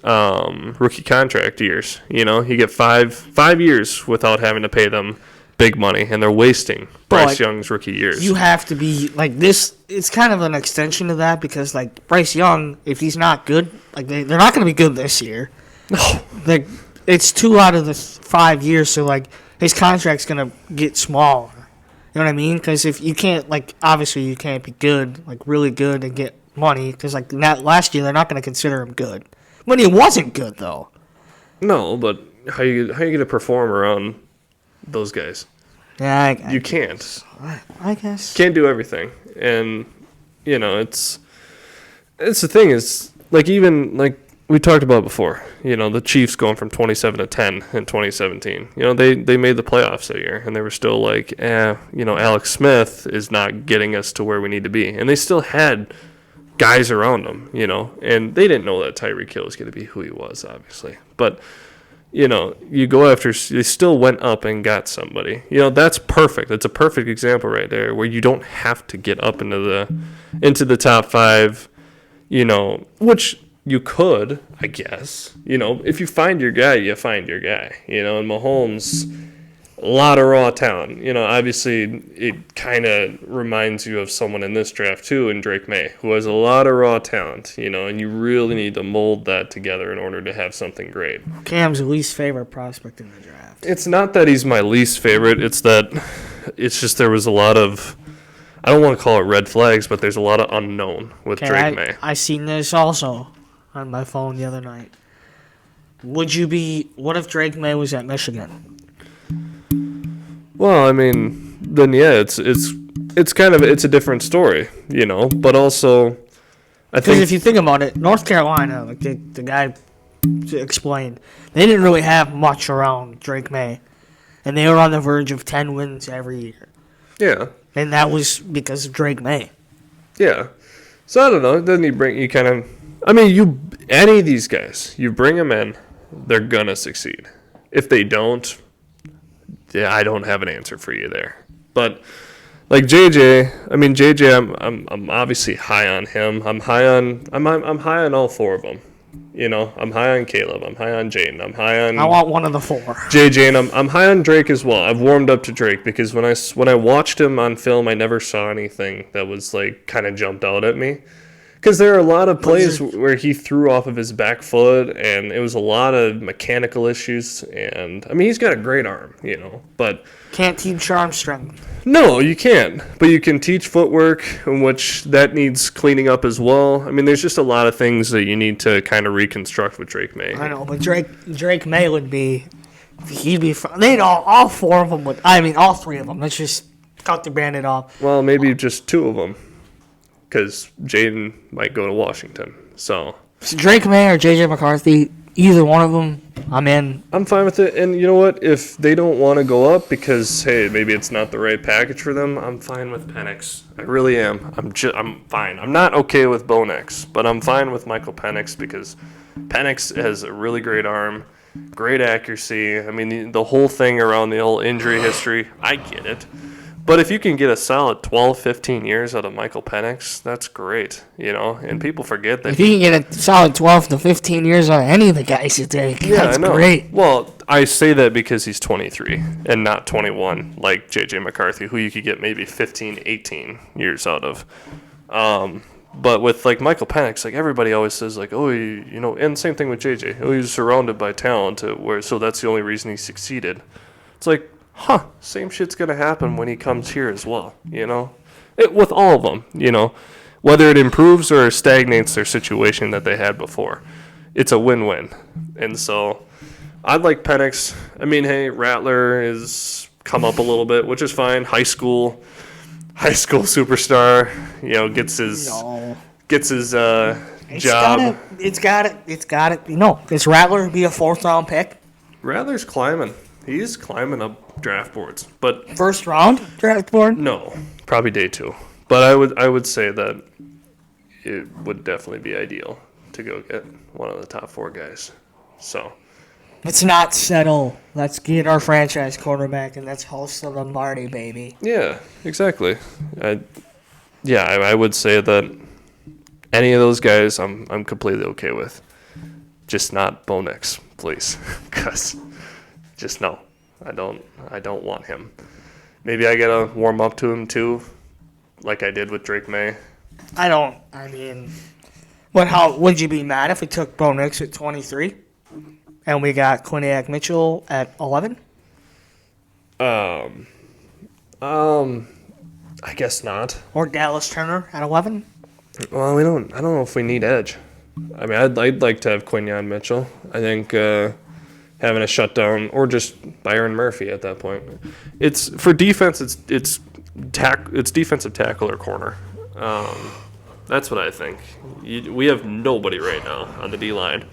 rookie contract years. You get five years without having to pay them big money, and they're wasting Bryce Young's rookie years. You have to be like this. It's kind of an extension of that because, like, Bryce Young, if he's not good, like they're not going to be good this year. No, Like, it's 2 out of the 5 years, so like his contract's going to get smaller. You know what I mean? Because if you can't, like, obviously you can't be good, like really good, and get money. Because like last year, they're not going to consider him good. When he wasn't good, though. no, but how you going to perform around those guys? Yeah, You can't. I guess. Can't do everything, and it's the thing is like even like we talked about before. The Chiefs going from 27-10 in 2017. They made the playoffs that year, and they were still like, Alex Smith is not getting us to where we need to be, and they still had guys around them. And they didn't know that Tyreek Hill was going to be who he was, obviously, but. You go after, they still went up and got somebody. That's perfect. That's a perfect example right there where you don't have to get up into the top 5, which you could, I guess. If you find your guy, you find your guy. And Mahomes, a lot of raw talent. Obviously it kind of reminds you of someone in this draft too, in Drake May, who has a lot of raw talent, and you really need to mold that together in order to have something great. Cam's least favorite prospect in the draft. It's not that he's my least favorite. It's just there was a lot of, I don't want to call it red flags, but there's a lot of unknown with Drake May. I seen this also on my phone the other night. What if Drake May was at Michigan? Well, I mean, then yeah, it's a different story, But also, I think because if you think about it, North Carolina, like the guy explained, they didn't really have much around Drake May, and they were on the verge of 10 wins every year. Yeah, and that was because of Drake May. Yeah, so I don't know. Doesn't he bring you kind of? I mean, any of these guys, you bring them in, they're gonna succeed. If they don't. Yeah, I don't have an answer for you there. But like JJ, I'm obviously high on him. I'm high on all 4 of them. I'm high on Caleb. I'm high on Jaden. I'm high on. I want one of the 4. JJ, and I'm high on Drake as well. I've warmed up to Drake because when I watched him on film, I never saw anything that was like kind of jumped out at me. Because there are a lot of plays where he threw off of his back foot, and it was a lot of mechanical issues. And I mean, he's got a great arm, but can't teach arm strength. No, you can't. But you can teach footwork, in which that needs cleaning up as well. I mean, there's just a lot of things that you need to kind of reconstruct with Drake May. I know, but Drake May would be, he'd be. They'd all 4 of them would. I mean, all 3 of them. Let's just cut the branded off. Well, maybe just 2 of them. Because Jaden might go to Washington. So Drake May or J.J. McCarthy, either one of them, I'm in. I'm fine with it. And you know what? If they don't want to go up because, hey, maybe it's not the right package for them, I'm fine with Penix. I really am. I'm fine. I'm not okay with Bo Nix, but I'm fine with Michael Penix because Penix has a really great arm, great accuracy. I mean, the whole thing around the whole injury history, I get it. But if you can get a solid 12, 15 years out of Michael Penix, that's great, and people forget that. If you can get a solid 12 to 15 years out of any of the guys you take, that's great. Well, I say that because he's 23 and not 21 like J.J. McCarthy, who you could get maybe 15, 18 years out of. But with, like, Michael Penix, like, everybody always says, like, oh, and same thing with J.J. Oh, he's surrounded by talent, so that's the only reason he succeeded. It's like, same shit's going to happen when he comes here as well, with all of them, whether it improves or stagnates their situation that they had before. It's a win-win. And so I'd like Penix. I mean, hey, Rattler has come up a little bit, which is fine. High school superstar, gets his job. It's got it. Does Rattler be a 4th-round pick? Rattler's climbing. He's climbing up draft boards, but first round draft board? No, probably day 2. But I would say that it would definitely be ideal to go get one of the top 4 guys. So Let's not settle. Let's get our franchise quarterback, and let's host the Lombardi, baby. Yeah, exactly. I would say that any of those guys I'm completely okay with. Just not Bo Nix, please. Because just no. I don't want him. Maybe I gotta warm up to him too, like I did with Drake May. But how would you be mad if we took Bo Nix at 23 and we got Quinnipiac Mitchell at 11? I guess not. Or Dallas Turner at 11? Well, I don't know if we need edge. I mean, I'd like to have Quinyon Mitchell. I think having a shutdown or just Byron Murphy at that point. It's for defense. It's defensive tackle or corner. That's what I think. We have nobody right now on the D line.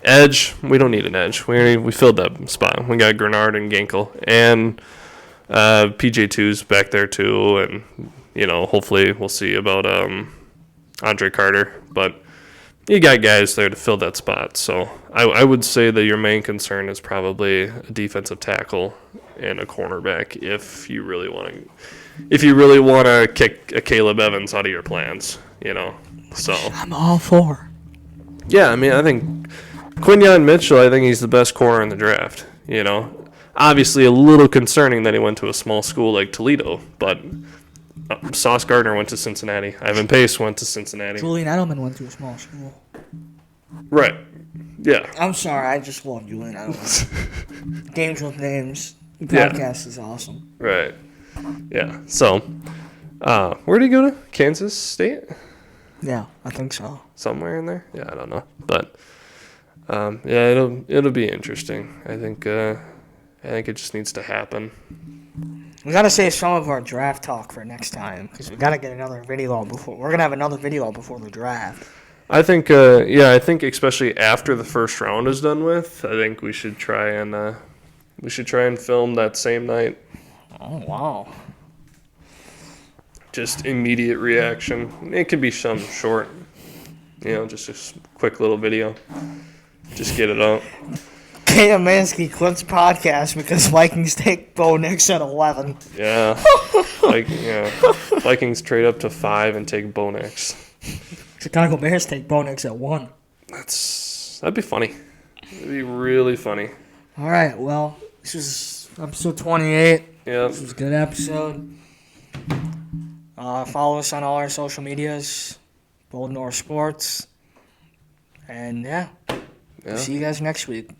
Edge, we don't need an edge. We filled that spot. We got Grenard and Ginkel and PJ2's back there too, and hopefully we'll see about Andre Carter, but you got guys there to fill that spot. So I would say that your main concern is probably a defensive tackle and a cornerback if you really want to kick a Caleb Evans out of your plans, So I'm all for. Yeah, I mean, I think Quinyon Mitchell, I think he's the best corner in the draft. Obviously a little concerning that he went to a small school like Toledo, but Sauce Gardner went to Cincinnati. Ivan Pace went to Cincinnati. Julian Edelman went to a small school. Right. Yeah. I'm sorry, I just love Julian Edelman. Games with Names. The podcast is awesome. Right. Yeah. So, where did he go to? Kansas State? Yeah, I think so. Somewhere in there? Yeah, I don't know. But, it'll be interesting. I think it just needs to happen. We gotta save some of our draft talk for next time because we gotta get another video before. We're gonna have another video before the draft. I think, I think especially after the first round is done with, I think we should try and film that same night. Oh wow! Just immediate reaction. It could be some short, just a quick little video. Just get it out. Kaya Mansky quits podcast because Vikings take Bo Nix at 11. Yeah. Vikings trade up to 5 and take Bo Nix. Chicago Bears take Bo Nix at 1. That'd be funny. It'd be really funny. All right, well, this is episode 28. Yeah. This was a good episode. Follow us on all our social medias, Bold North Sports. And, see you guys next week.